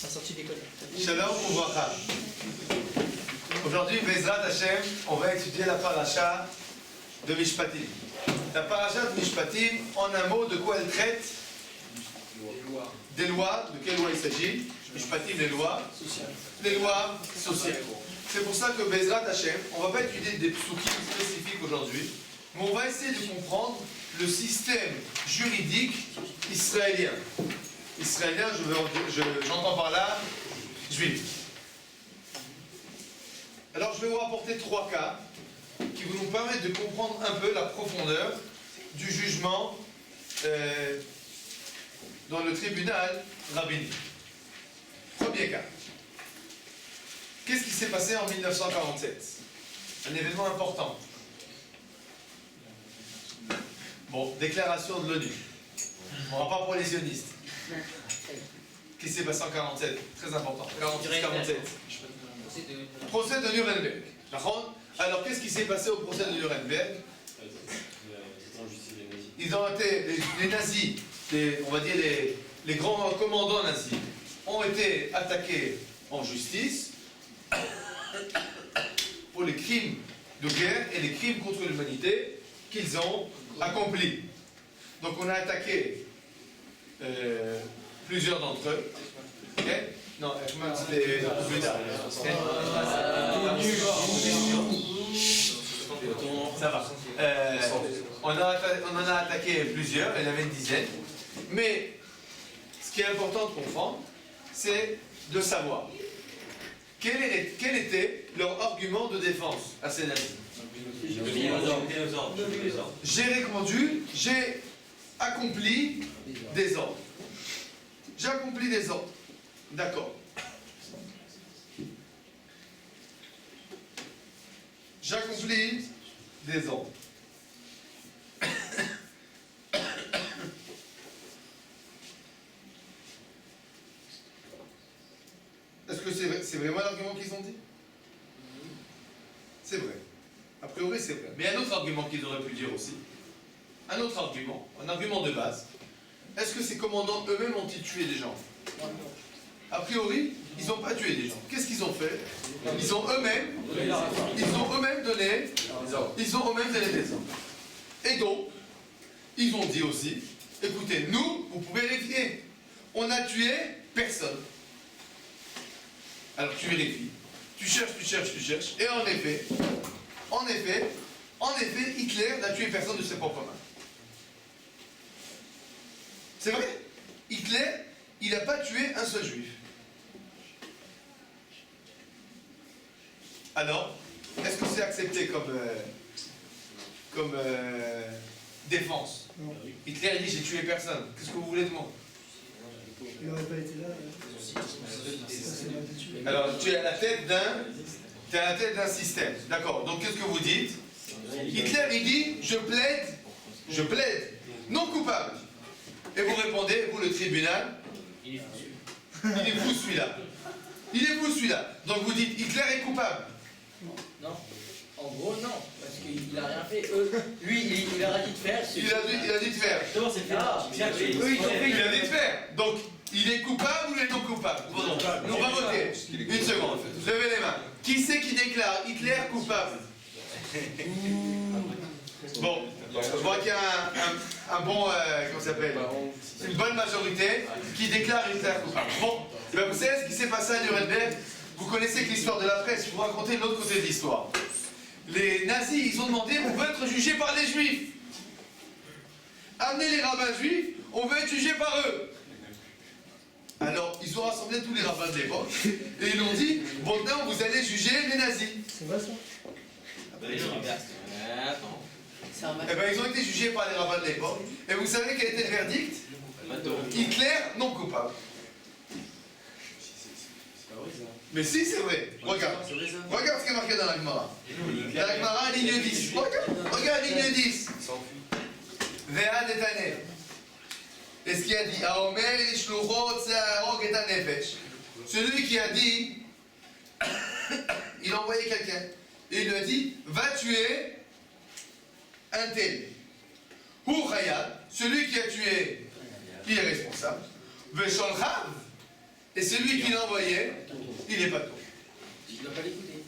La sortie d'école. Shalom Uvracha. Aujourd'hui, Bezrat Hashem, on va étudier la paracha de Mishpatim. La paracha de Mishpatim, en un mot, de quoi elle traite? Des lois. De quelles lois il s'agit? Mishpatim, les lois sociales. Les lois sociales. C'est pour ça que Bezrat Hashem, on ne va pas étudier des psukim spécifiques aujourd'hui, mais on va essayer de comprendre le système juridique israélien. Israélien, j'entends par là juif. Alors je vais vous rapporter 3 cas qui vont nous permettre de comprendre un peu la profondeur du jugement dans le tribunal rabbinique. Premier cas. Qu'est-ce qui s'est passé en 1947? Un événement important. Bon, déclaration de l'ONU. On va pas pour les sionistes. Qu'est-ce qui s'est passé en 47? Très important. 46-47. Procès de Nuremberg. Alors, qu'est-ce qui s'est passé au procès de Nuremberg? Ils ont été, les nazis, on va dire les grands commandants nazis, ont été attaqués en justice pour les crimes de guerre et les crimes contre l'humanité qu'ils ont accomplis. Donc on a attaqué plusieurs d'entre eux. Okay? Non, c'était plus tard. Ça va. On en a attaqué plusieurs, il y en avait une dizaine. Mais ce qui est important de comprendre, c'est de savoir quel était leur argument de défense à ces nazis. J'ai répondu, j'ai accompli des ordres. J'ai accompli des ordres. D'accord. J'ai accompli des ordres. Est-ce que c'est vraiment l'argument qu'ils ont dit? C'est vrai. A priori, c'est vrai. Mais un autre argument qu'ils auraient pu dire aussi, un autre argument, un argument de base, est-ce que ces commandants eux-mêmes ont-ils tué des gens? A priori, ils n'ont pas tué des gens. Qu'est-ce qu'ils ont fait? Ils ont eux-mêmes donné des ordres. Et donc, ils ont dit aussi, écoutez, nous, vous pouvez vérifier. On n'a tué personne. Alors tu vérifies. Tu cherches. Et en effet, Hitler n'a tué personne de ses propres mains. C'est vrai. Hitler, il n'a pas tué un seul juif. Alors, est-ce que c'est accepté comme défense? Hitler dit j'ai tué personne. Qu'est-ce que vous voulez de moi? Il n'aurait pas été là. Alors, tu es à la tête d'un système. D'accord. Donc, qu'est-ce que vous dites? Hitler, il dit, je plaide, non coupable. Et vous répondez, vous, le tribunal, il est fou celui-là. Donc, vous dites, Hitler est coupable. Non. En gros, non. Parce qu'il n'a rien fait. Lui, il a dit de faire. Il a dit de faire. Il a dit de faire. Donc, il est coupable ou il est non coupable? On va voter. Une seconde. Levez les mains. Qui c'est qui déclare Hitler coupable? Bon, je vois qu'il y a un bon, comment ça s'appelle? Une bonne majorité qui déclare Hitler coupable. Bon, ben vous savez ce qui s'est passé à Nuremberg? Vous connaissez que l'histoire de la presse, je vous raconter l'autre côté de l'histoire. Les nazis, ils ont demandé, on veut être jugé par les juifs. Amenez les rabbins juifs, on veut être jugé par eux. Alors, ils ont rassemblé tous les rabbins de l'époque, et ils ont dit, bon, maintenant, vous allez juger les nazis. C'est vrai ça? Eh bien, ils ont été jugés par les rabbins de l'époque, et vous savez quel était le verdict? Hitler, non coupable. Mais si, c'est vrai. Regarde ce qui est marqué dans la Gemara. Dans la Gemara, ligne 10. Regarde, ligne 10. Ve'ad et Tanef. Et ce qu'il a dit, Aomer Ishluchot Se'arog et Tanefesh. Celui qui a dit, il a envoyé quelqu'un. Et il lui a dit, va tuer un tel. Ou Chayab, celui qui a tué, qui est responsable. Ve'sholchav. et celui qui l'a envoyé, il est pas tout. Il ne doit pas l'écouter.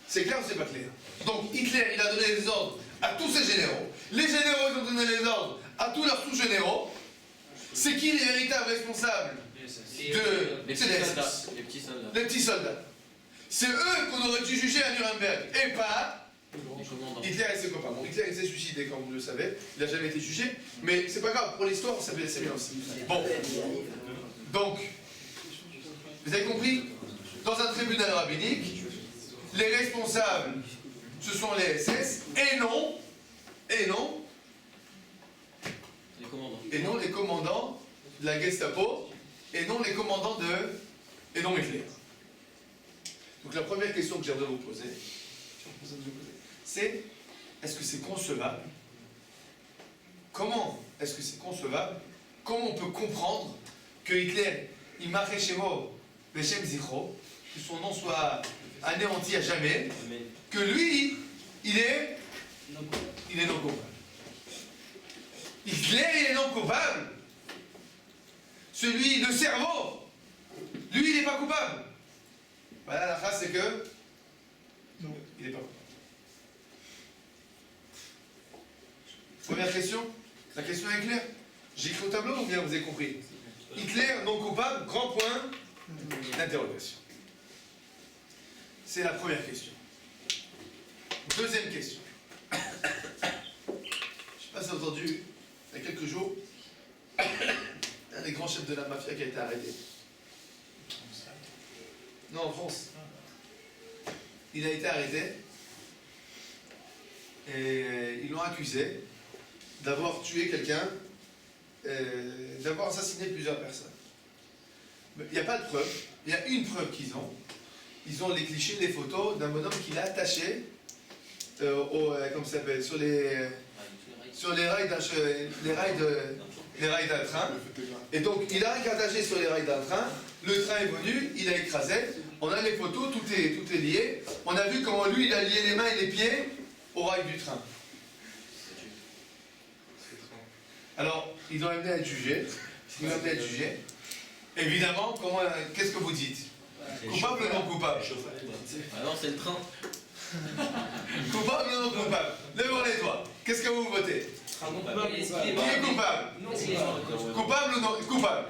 C'est clair ou c'est pas clair? Donc Hitler, il a donné les ordres à tous ses généraux. Les généraux, ils ont donné les ordres à tous leurs sous-généraux. C'est qui les véritables responsables de Les c'est petits les soldats. SS. Les petits soldats. Les petits soldats. C'est eux qu'on aurait dû juger à Nuremberg et pas Les commandants. Hitler et ses copains. Bon, Hitler il s'est suicidé, comme vous le savez. Il n'a jamais été jugé. Mais c'est pas grave, pour l'histoire, c'est bien aussi. Bon. Donc, vous avez compris? Dans un tribunal rabbinique, les responsables, ce sont les SS, et non Les commandants. les commandants de la Gestapo, et non les commandants et non Hitler. Donc la première question que j'aimerais vous poser, c'est est-ce que c'est concevable? Comment est-ce que c'est concevable? Comment on peut comprendre que Hitler, il marchait chez moi, Beshem Zichro, que son nom soit anéanti à jamais, que lui, il est non coupable. Hitler, il est non coupable. Celui, le cerveau, lui, il n'est pas coupable. Voilà, la phrase, c'est que Non. il n'est pas coupable. Première question. La question est claire. J'écris au tableau ou bien vous avez compris? Hitler, non coupable, grand point d'interrogation. C'est la première question. Deuxième question. Je ne sais pas si vous avez entendu, il y a quelques jours, un des grands chefs de la mafia qui a été arrêté. Non, en France. Il a été arrêté et ils l'ont accusé d'avoir tué quelqu'un, d'avoir assassiné plusieurs personnes. Mais il n'y a pas de preuve. Il y a une preuve qu'ils ont. Ils ont les clichés, les photos d'un bonhomme qu'il a attaché comment ça s'appelle, sur les rails d'un train. Et donc il a attaché sur les rails d'un train. Le train est venu, il a écrasé. On a les photos, tout est lié. On a vu comment lui il a lié les mains et les pieds au rail du train. Alors, ils ont amené à être jugés. Évidemment, qu'est-ce que vous dites? Coupable ou non coupable? Ah non, c'est le train. Coupable ou non coupable? Levons les doigts. Qu'est-ce que vous votez? Qui est coupable? Coupable ou non? Coupable.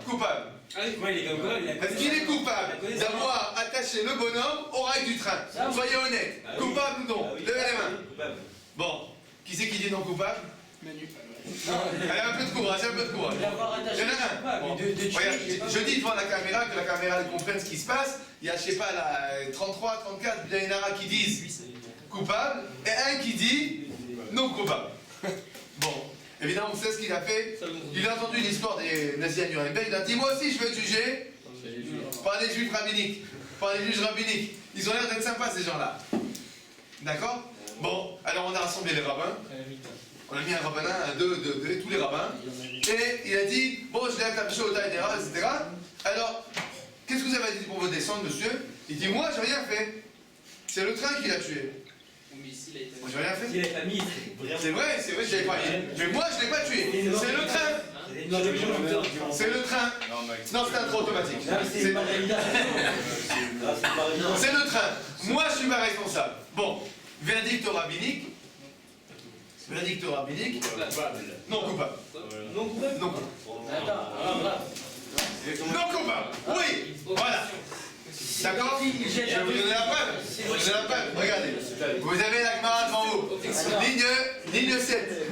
Est-ce qu'il est coupable d'avoir attaché le bonhomme au rail du train? Soyez honnête. Coupable ou non? Levez les mains. Bon. Qui c'est qui dit non coupable? Allez, un peu de courage, un peu de courage. Il y en a un. Bon. Regarde, je dis devant la caméra, que la caméra elle comprenne ce qui se passe. Il y a, je sais pas, là, 33, 34 Blainara qui disent coupable et un qui dit non coupable. Bon, évidemment, vous savez ce qu'il a fait. Il a entendu l'histoire des nazis à Nuremberg. Il a dit moi aussi je veux être jugé par les juifs rabbiniques. Par les juges rabbiniques. Ils ont l'air d'être sympas ces gens-là. D'accord? Bon, alors on a rassemblé les rabbins. On a mis un rabbin, tous les rabbins. Et il a dit, bon, je l'ai attaché au taille des rats, etc. Alors, qu'est-ce que vous avez dit pour vos descentes, monsieur? Il dit, moi, j'ai rien fait. C'est le train qui l'a tué. Moi, j'ai rien fait. C'est vrai, j'avais pas dit. Mais moi, je l'ai pas tué. C'est le train. C'est le train. Non, c'est un train automatique. C'est le train. Moi, je suis pas responsable. Bon, verdict rabbinique. Verdict rabbinique. Non coupable. Non coupable. Non coupable. Non coupable. Oui. Voilà. D'accord? Je vais vous donner la preuve. Je vais vous donner la preuve. Regardez. Vous avez la Gemara devant vous. Ligne 7.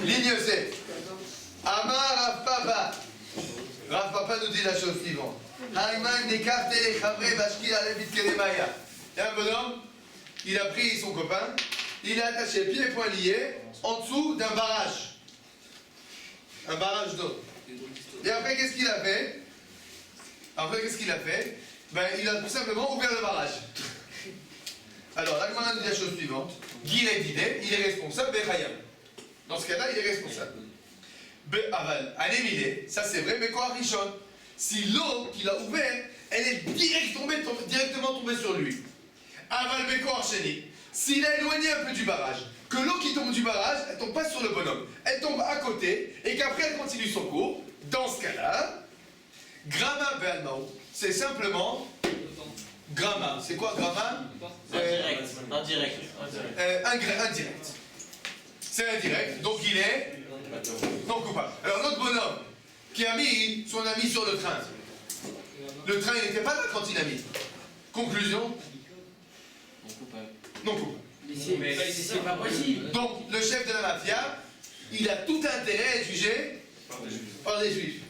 Ligne 7. Amar Rav Papa. Rav Papa nous dit la chose suivante. Haïman Nekafte Chavre Bashkil Alevit Kedemaya. Il y a un bonhomme. Il a pris son copain. Il a attaché pieds et poings liés en dessous d'un barrage. Un barrage d'eau. Et après, qu'est-ce qu'il a fait? Ben, il a tout simplement ouvert le barrage. Alors, la Gemara nous dit la chose suivante. Guy est guidé, il est responsable, Bechayam. Dans ce cas-là, il est responsable. Aval, Anémidé, ça c'est vrai, mais quoi, Rishon? Si l'eau qu'il a ouverte, elle est directement tombée sur lui. Aval, Beko Archeni. S'il a éloigné un peu du barrage, que l'eau qui tombe du barrage, elle tombe pas sur le bonhomme, elle tombe à côté, et qu'après elle continue son cours, dans ce cas-là, Gramma Belmao, c'est simplement gramma. C'est quoi gramma? Indirect. Indirect. C'est indirect, donc il est non coupable. Alors l'autre bonhomme qui a mis son ami sur le train. Le train n'était pas là quand il a mis. Conclusion? Non coupable. Mais c'est pas possible. Donc le chef de la mafia, il a tout intérêt à être jugé par des juifs.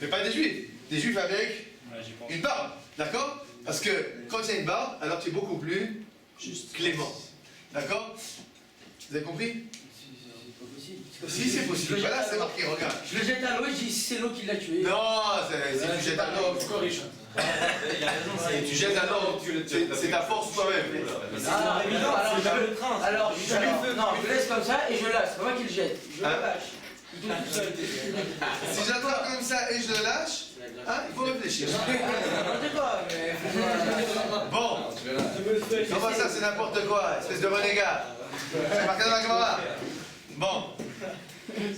Mais pas des juifs avec une barbe. D'accord? Parce que quand il y a une barbe, alors tu es beaucoup plus clément. D'accord? Vous avez compris? Si, c'est possible. Voilà, c'est marqué, regarde. Je le jette à l'eau et je dis c'est l'eau qui l'a tué. Non, si tu jettes à l'eau, tu jettes à l'eau, c'est ta force toi-même. Ah, évident, alors je le laisse comme ça et je lâche. C'est pas moi qui le jette. Je le lâche. Il tombe tout seul. Si j'attrape comme ça et je le lâche, hein, il faut réfléchir. N'importe quoi, mais. Bon, comment ça, c'est n'importe quoi, espèce de renégat. C'est marqué dans la Gemara. Bon.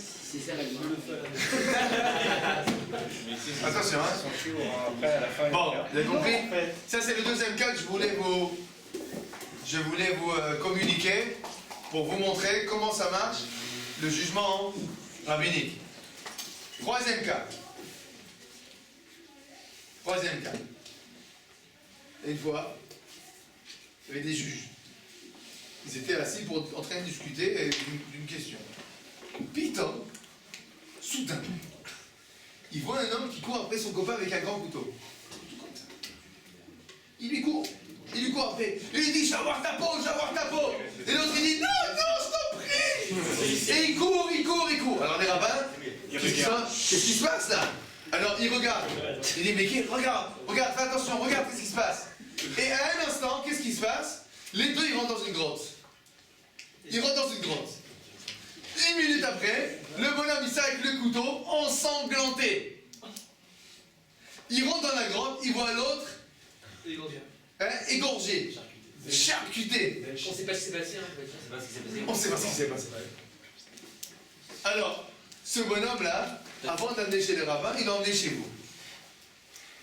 C'est ça la Attention, hein. Bon, vous avez compris? Ça, c'est le deuxième cas que je voulais vous communiquer pour vous montrer comment ça marche, le jugement rabbinique. Troisième cas. Une fois, il y avait des juges. Ils étaient assis en train de discuter d'une question. Piton, soudain, il voit un homme qui court après son copain avec un grand couteau. Tout comme ça. Il lui court après. Il lui dit, je vais avoir ta peau. Et l'autre il dit, non, je t'en prie. Et il court. Alors les rabbins, qu'est-ce qui se passe là? Alors il regarde. Il dit, mais regarde, fais attention, regarde qu'est-ce qui se passe. Et à un instant, qu'est-ce qui se passe? Les deux, ils rentrent dans une grotte. Une minute après, le bonhomme il s'arrête avec le couteau ensanglanté. Il rentre dans la grotte, il voit l'autre égorgé, charcuté. On sait pas ce qui s'est passé. On sait pas ce qui s'est passé. Alors, ce bonhomme-là, avant d'amener chez les rabbins, il l'a emmené chez vous.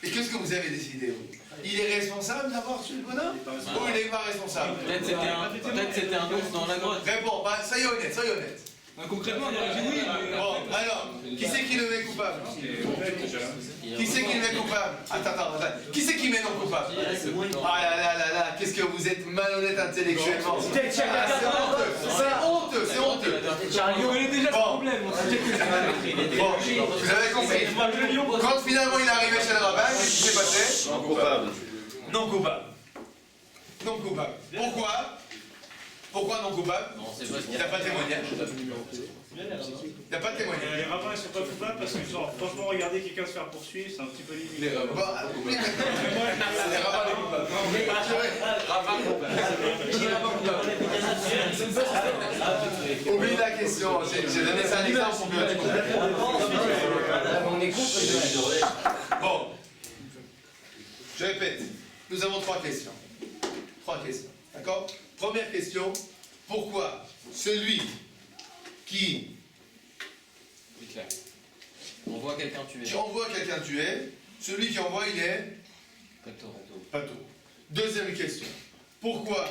Et qu'est-ce que vous avez décidé, vous? Il est responsable d'avoir tué le bonhomme? Ou il n'est pas responsable? Peut-être c'était un ours dans la grotte. Réponds, soyez honnête. Concrètement, on aurait dit oui. Bon, alors, qui c'est qui le met coupable? Attends. Qui c'est qui met non coupable? Ah là, qu'est-ce que vous êtes malhonnête intellectuellement. C'est honteux. On connaît déjà le problème. Bon, vous avez compris. Quand finalement il est arrivé chez le rabbin, qu'est-ce qui s'est passé? Non coupable. Pourquoi non coupable? Il n'y a pas de témoignage. Les rabbins ne sont pas coupables parce que franchement, regarder quelqu'un se faire poursuivre, c'est un petit peu limite. Les rabbins les coupables. Oublie la question. J'ai donné ça un exemple pour que tu comprennes. On est contre. Bon. Je répète. Nous avons trois questions. D'accord? Première question. Pourquoi celui qui envoie quelqu'un tuer. envoie quelqu'un tuer, celui qui envoie, il est Pato. Deuxième question. Pourquoi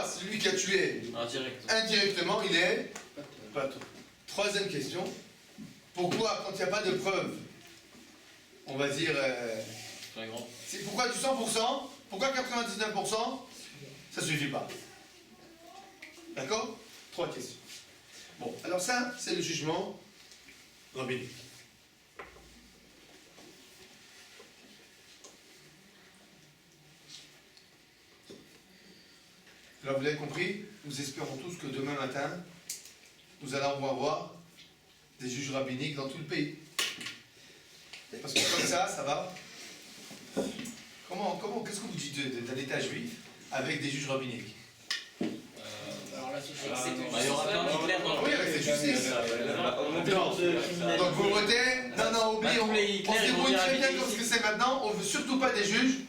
celui qui a tué indirectement, il est Pato. Troisième question. Pourquoi, quand il n'y a pas de preuve, on va dire... pourquoi du 100%? Pourquoi 99%? Ça ne suffit pas. D'accord? Trois questions. Bon, alors ça, c'est le jugement rabbinique. Alors vous l'avez compris, nous espérons tous que demain matin, nous allons avoir des juges rabbiniques dans tout le pays. Parce que comme ça va. Qu'est-ce que vous dites d'un État juif avec des juges rabbiniques? Alors là, c'est Il y aura plein d'Hitler dans Oui, avec cette justice. Donc vous votez? Non, oublie, on se débrouille très bien comme ce que c'est maintenant. On ne veut surtout pas des juges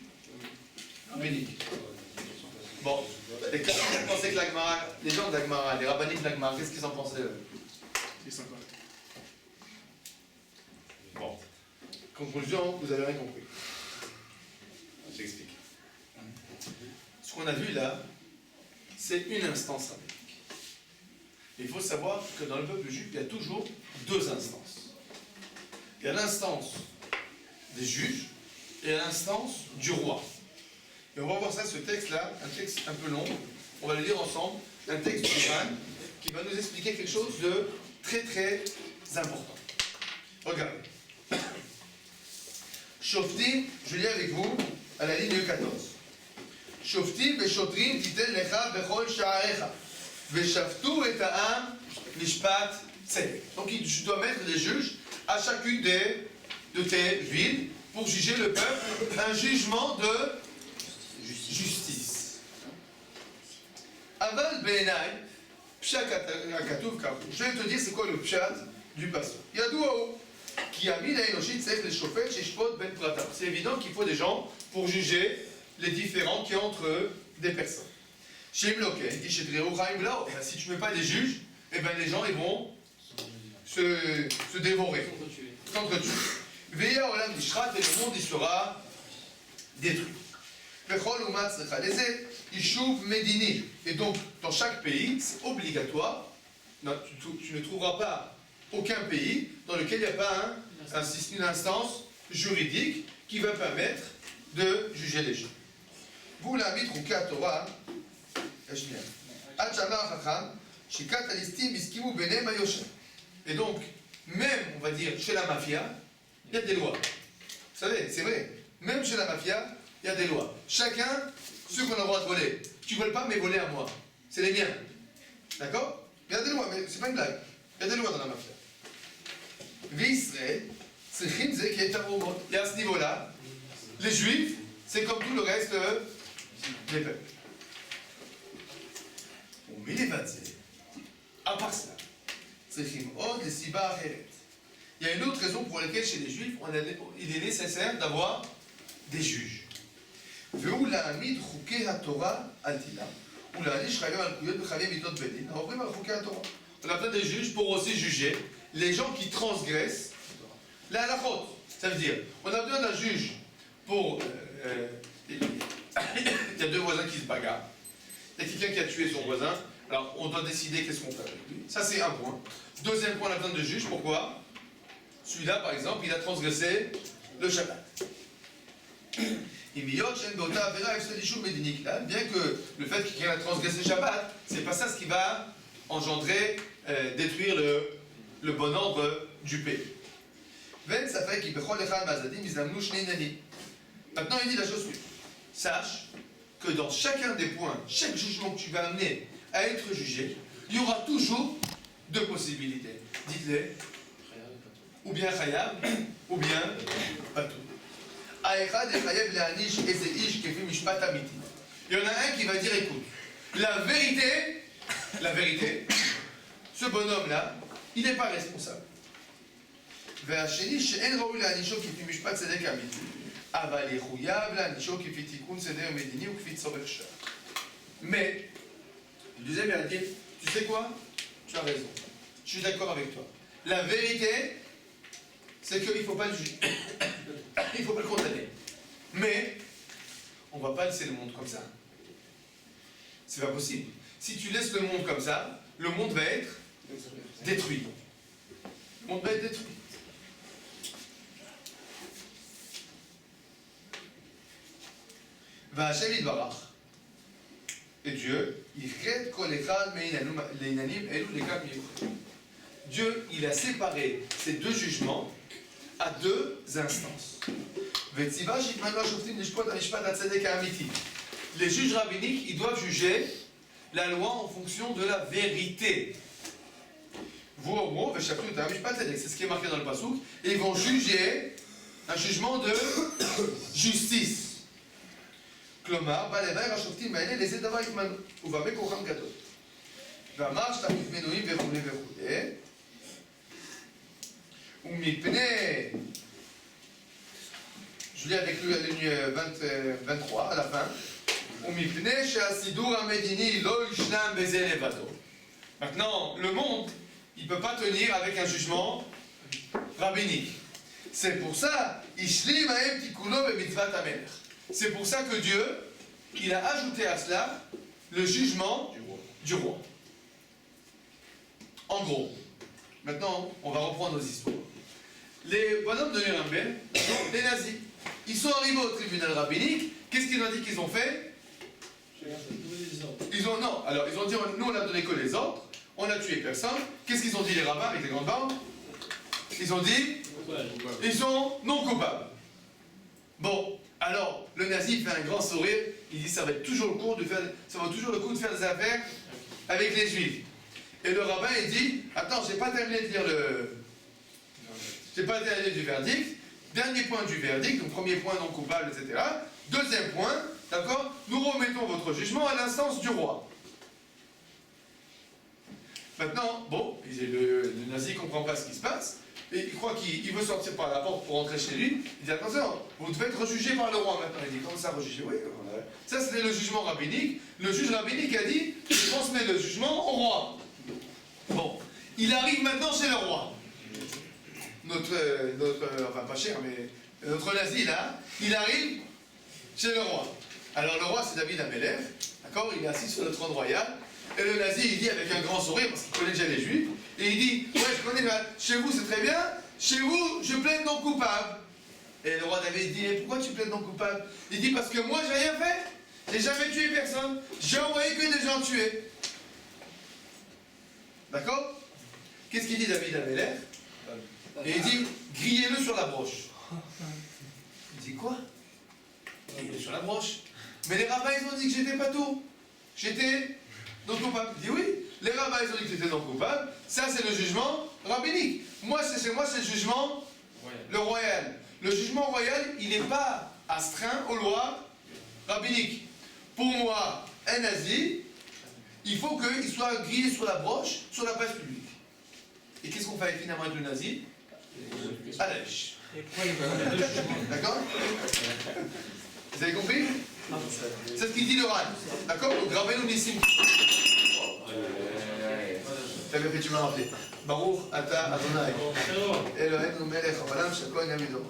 rabbiniques. Bon, Et qu'est-ce que vous pensez que l'Agmara, les gens de l'Agmara, les rabbiniques de l'Agmara, qu'est-ce qu'ils en pensaient eux? C'est sympa. Bon. Conclusion, vous avez rien compris. J'explique. Ce qu'on a vu là, c'est une instance rabbinique. Il faut savoir que dans le peuple juif, il y a toujours deux instances. Il y a l'instance des juges et l'instance du roi. Et on va voir ça, ce texte-là, un texte un peu long, on va le lire ensemble, un texte du Quran qui va nous expliquer quelque chose de très très important. Regardez. Shoftim, je lis avec vous à la ligne 14. Shoftim veshotrim titel lecha bechol sha'arecha veshaftu et ha'am mishpat tzedek. Donc tu dois mettre des juges à chacune de tes villes pour juger le peuple, un jugement de justice. Aval be'enai, pshat hakatuv kavu. Je vais te dire c'est quoi le pshat du passage. Yadouao. C'est évident qu'il faut des gens pour juger les différends qu'il y a entre des personnes. Si tu ne mets pas des juges, eh ben les gens ils vont se dévorer, s'entretuer. Veilla olam nishrat, et le monde il sera détruit. Et donc dans chaque pays, c'est obligatoire, tu ne trouveras pas aucun pays dans lequel il n'y a pas une instance juridique qui va permettre de juger les gens. Vous l'avez trouvé à Torah, et donc, même, on va dire, chez la mafia, il y a des lois. Vous savez, c'est vrai, même chez la mafia, il y a des lois. Chacun, ceux qu'on a le droit de voler. Tu ne voles pas, mais voler à moi. C'est les miens. D'accord? Il y a des lois, mais c'est pas une blague. Il y a des lois dans la mafia. Et à ce niveau-là, les juifs, c'est comme tout le reste des peuples. Mais les à part ça, il y a une autre raison pour laquelle chez les juifs, il est nécessaire d'avoir des juges. On a besoin des juges pour aussi juger les gens qui transgressent la halachot. Ça veut dire, on a besoin d'un juge pour... il y a deux voisins qui se bagarrent. Il y a quelqu'un qui a tué son voisin. Alors, on doit décider qu'est-ce qu'on fait avec lui. Ça, c'est un point. Deuxième point, on a besoin de juge. Pourquoi? Celui-là, par exemple, il a transgressé le Shabbat. Bien que le fait qu'il a transgressé le Shabbat, c'est pas ça ce qui va engendrer, détruire le bon ordre du pays. Maintenant, il dit la chose suivante. Sache que dans chacun des points, chaque jugement que tu vas amener à être jugé, il y aura toujours deux possibilités. Dites-les. Ou bien Chayab, ou bien Patou. Il y en a un qui va dire, écoute, la vérité, ce bonhomme-là, il n'est pas responsable. Mais, le deuxième, il a dit, tu sais quoi? Tu as raison. Je suis d'accord avec toi. La vérité, c'est qu'il ne faut pas le juger. Il ne faut pas le condamner. Mais, on ne va pas laisser le monde comme ça. C'est pas possible. Si tu laisses le monde comme ça, le monde va être détruit. Le monde va être détruit. Et Dieu, Dieu, il a séparé ces deux jugements à deux instances. Les juges rabbiniques, ils doivent juger la loi en fonction de la vérité. C'est ce qui est marqué dans le passouk. Et ils vont juger un jugement de justice. כלומר, בלוואי השופטים האלה לזה דבר יתמנו, ובמה כוחם גדול. ואמר שתמיד מנויים וכולי וכולי, ומפני, je lis avec lui la ligne 23 à la fin, ומפני שהסידור המדיני לא ישנם בזה לבדו. Maintenant, le monde, il ne peut pas tenir avec un jugement rabbinique. C'est pour ça, Ishlim haem tikuno bemitzvat hamelech. C'est pour ça que Dieu, il a ajouté à cela le jugement du roi. En gros, maintenant, on va reprendre nos histoires. Les bonhommes de Nuremberg, les nazis, ils sont arrivés au tribunal rabbinique. Qu'est-ce qu'ils ont dit qu'ils ont fait? Ils ont dit, nous on a donné que les ordres, on a tué personne. Qu'est-ce qu'ils ont dit les rabbins avec les grandes bandes? Ils ont dit, ils sont non coupables. Bon, alors le nazi fait un grand sourire, il dit ça va toujours le coup de faire des affaires avec les juifs. Et le rabbin il dit, attends, j'ai pas terminé de lire du verdict. Dernier point du verdict, donc premier point non coupable, etc. Deuxième point, d'accord, nous remettons votre jugement à l'instance du roi. Maintenant, bon, le nazi ne comprend pas ce qui se passe, et il croit qu'il veut sortir par la porte pour rentrer chez lui. Il dit attention, vous devez être rejugé par le roi maintenant. Il dit comment ça rejugé? Oui, ça c'était le jugement rabbinique. Le juge rabbinique a dit je transmets le jugement au roi. Bon, il arrive maintenant chez le roi. Enfin pas cher, mais notre nazi là, il arrive chez le roi. Alors le roi c'est David Amelech, d'accord, il est assis sur le trône royal, et le nazi il dit avec un grand sourire, parce qu'il connaît déjà les juifs, et il dit, ouais je connais, chez vous c'est très bien, chez vous je plaide non coupable. Et le roi David dit, et pourquoi tu plaides non coupable? Il dit, parce que moi j'ai rien fait, j'ai jamais tué personne, j'ai envoyé que des gens tués. D'accord? Qu'est-ce qu'il dit David Amelech? Et il dit, grillez-le sur la broche. Il dit quoi? Grillez-le sur la broche. Mais les rabbins ils ont dit que j'étais pas tout. J'étais non coupable. Il dit oui, les rabbins ils ont dit que j'étais non coupable. Ça c'est le jugement rabbinique. Moi c'est le jugement le royal. Le jugement royal, il n'est pas astreint aux lois rabbiniques. Pour moi, un nazi, il faut qu'il soit grillé sur la broche, sur la place publique. Et qu'est-ce qu'on fait finalement avec le nazi? À la lèche. D'accord? Vous avez compris? C'est ce qu'il dit le Ran. D'accord? Donc Rabbeinu Nissim. T'as bien fait, tu m'as rappelé. Baruch Ata Adonai. Eloheinu melech haolam shekol yamido.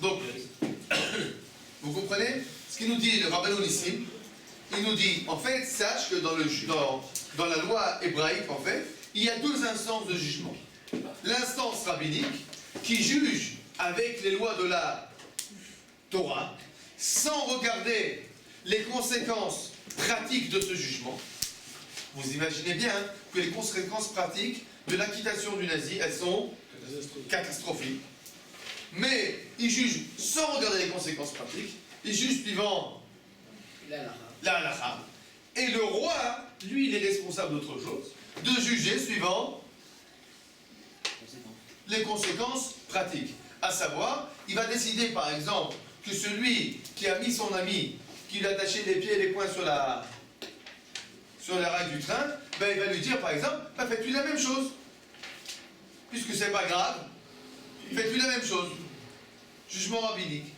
Donc, vous comprenez? Ce qu'il nous dit le Rabbeinu Nissim, il nous dit, en fait, sache que dans la loi hébraïque, en fait, il y a deux instances de jugement. L'instance rabbinique, qui juge avec les lois de la Torah, sans regarder les conséquences pratiques de ce jugement. Vous imaginez bien que les conséquences pratiques de l'acquittation du nazi, elles sont catastrophiques. Mais il juge sans regarder les conséquences pratiques, il juge suivant la halakha. Et le roi, lui, il est responsable d'autre chose, de juger suivant les conséquences pratiques. À savoir, il va décider par exemple que celui qui a mis son ami, qui lui a attaché les pieds et les poings sur les rails du train, ben, il va lui dire par exemple, ben, faites-lui la même chose. Puisque c'est pas grave, faites-lui la même chose. Jugement rabbinique.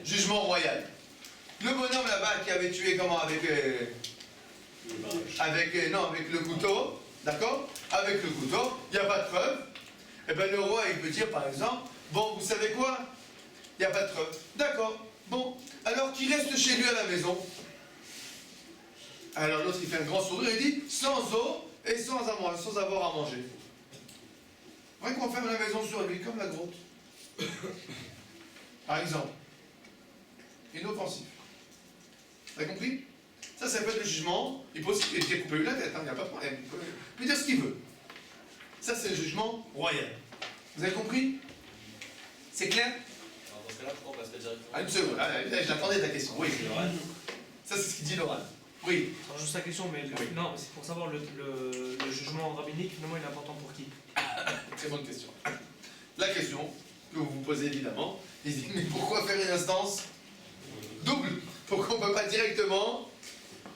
Jugement royal. Le bonhomme là-bas qui avait tué comment avec le couteau, d'accord? Avec le couteau, il n'y a pas de preuve. Et bien le roi il peut dire par exemple, bon vous savez quoi? Il n'y a pas de preuve. D'accord, bon, alors qu'il reste chez lui à la maison. Alors l'autre il fait un grand sourire et dit, sans eau et sans avoir à manger. Vrai qu'on ferme la maison sur lui comme la grotte. Par exemple. Inoffensif. Vous avez compris? Ça s'appelle le jugement. Il peut couper la tête, il n'y a pas de problème. Il peut dire ce qu'il veut. Ça, c'est le jugement royal. Vous avez compris? C'est clair? Alors, dans ce cas-là, pourquoi on passerait directement? Ah, une seconde. J'attendais ta question. Oui. Ça, c'est ce qu'il dit l'oral. Oui. Alors, juste la question, mais non, c'est pour savoir le jugement rabbinique, finalement, il est important pour qui? Très bonne question. La question que vous vous posez évidemment, il dit, mais pourquoi faire une instance double? Pourquoi on ne peut pas directement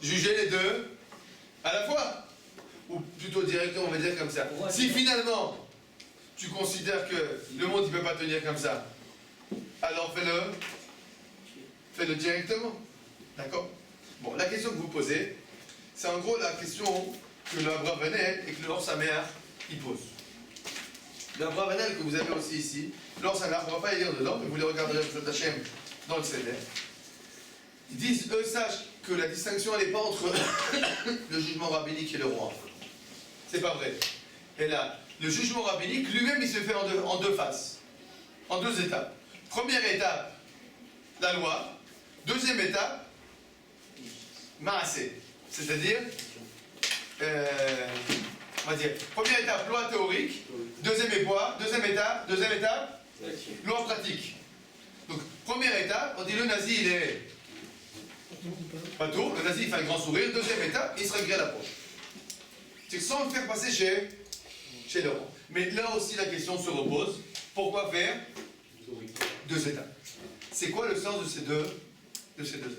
juger les deux à la fois? Ou plutôt directement, on va dire comme ça. Si finalement, tu considères que le monde ne peut pas tenir comme ça, alors fais-le directement. D'accord? Bon, la question que vous posez, c'est en gros la question que le Abravanel et que le Or Sameach il pose. Le Abravanel que vous avez aussi ici, le Or Sameach, on ne va pas y lire dedans, mais vous les regarderez avec Hachem dans le Seder. Ils disent, eux sachent que la distinction elle n'est pas entre le jugement rabbinique et le roi. C'est pas vrai. Et là, le jugement rabbinique lui-même il se fait en deux phases, en deux étapes. Première étape, la loi. Deuxième étape, Maasé, c'est-à-dire, on va dire, première étape, loi théorique, deuxième étape, loi pratique. Donc, première étape, on dit le nazi il est pas tôt, le nazi il fait un grand sourire, deuxième étape, il se regrette la poche. C'est sans le faire passer chez le roi. Mais là aussi la question se repose, pourquoi faire deux étapes? C'est quoi le sens de ces deux étapes?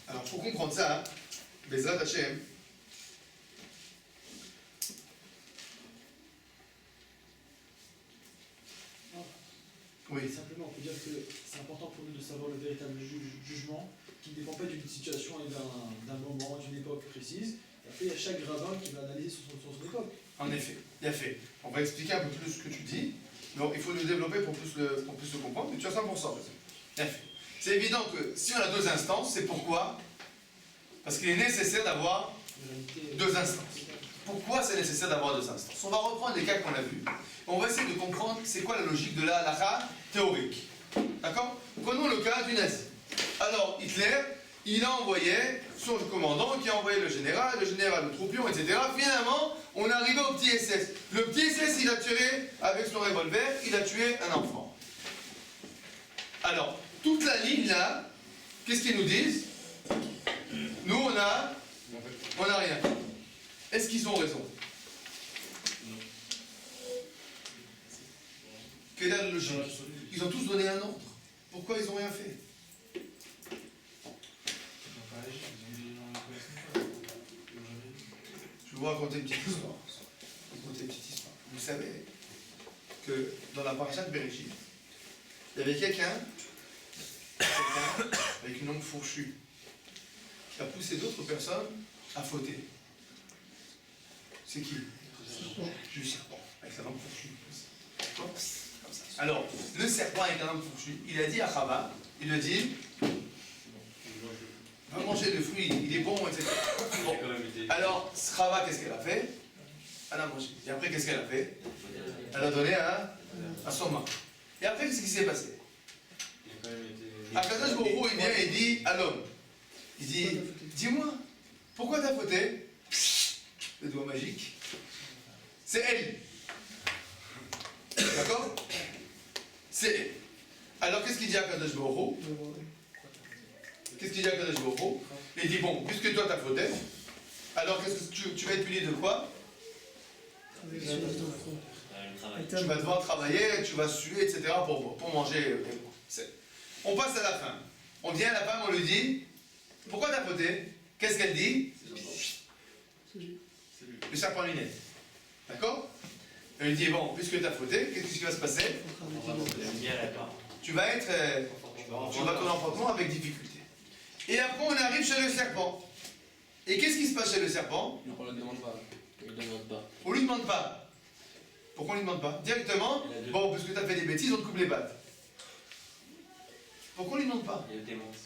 Alors, pour comprendre ça, Bezrat Hashem, oui. Simplement, on peut dire que c'est important pour nous de savoir le véritable jugement qui ne dépend pas d'une situation et d'un moment, d'une époque précise. Et après, il y a chaque rabbin qui va analyser son époque. En effet, bien fait. On va expliquer un peu plus ce que tu dis. Donc, il faut le développer pour plus le comprendre, mais tu as 100%. Bien fait. C'est évident que si on a deux instances, c'est pourquoi? Parce qu'il est nécessaire d'avoir deux instances. Pourquoi c'est nécessaire d'avoir deux instances? On va reprendre les cas qu'on a vus. On va essayer de comprendre c'est quoi la logique de la halakha théorique. D'accord? Prenons le cas du nazi. Alors, Hitler, il a envoyé son commandant qui a envoyé le général le troupion, etc. Finalement, on est arrivé au petit SS. Le petit SS, il a tiré avec son revolver, il a tué un enfant. Alors, toute la ligne là, qu'est-ce qu'ils nous disent? Nous, on a rien. Est-ce qu'ils ont raison? Quelle est la logique? Ils ont tous donné un ordre. Pourquoi ils n'ont rien fait? Je vais vous raconter une petite histoire. Vous savez que dans la parasha de Bereshit, il y avait quelqu'un avec une langue fourchue qui a poussé d'autres personnes à fauter. C'est qui? Le serpent, avec sa langue fourchue. Comme ça. Alors, le serpent avec la langue fourchue, il a dit à Chava, il lui a dit, va manger le fruit, il est bon, etc. Bon. Alors, Chava, qu'est-ce qu'elle a fait? Elle a mangé. Et après, qu'est-ce qu'elle a fait? Elle a donné à son mari. Et après, qu'est-ce qui s'est passé? Akadosh Baruch Hu, il vient et dit à l'homme, il dit, dis-moi, pourquoi t'as fauté? Le doigt magique. C'est elle. D'accord? C'est elle. Alors qu'est-ce qu'il dit à Akadosh Baruch Hu? Qu'est-ce qu'il dit à Akadosh Baruch Hu? Il dit, bon, puisque toi t'as fauté, alors qu'est-ce que tu vas être puni de quoi? Tu vas devoir travailler, tu vas suer, etc. pour manger. On passe à la fin. On vient à la femme, on lui dit, pourquoi t'as fauté? Qu'est-ce qu'elle dit? Le serpent lunette. D'accord? Elle lui dit, bon, puisque t'as fauté, qu'est-ce qui va se passer? Tu vas être... tu vas ton enfantement avec difficulté. Et après, on arrive chez le serpent. Et qu'est-ce qui se passe chez le serpent? On ne le demande pas. On lui demande pas. Pourquoi on lui demande pas? Directement, bon, puisque tu as fait des bêtises, on te coupe les pattes. Pourquoi on lui demande pas?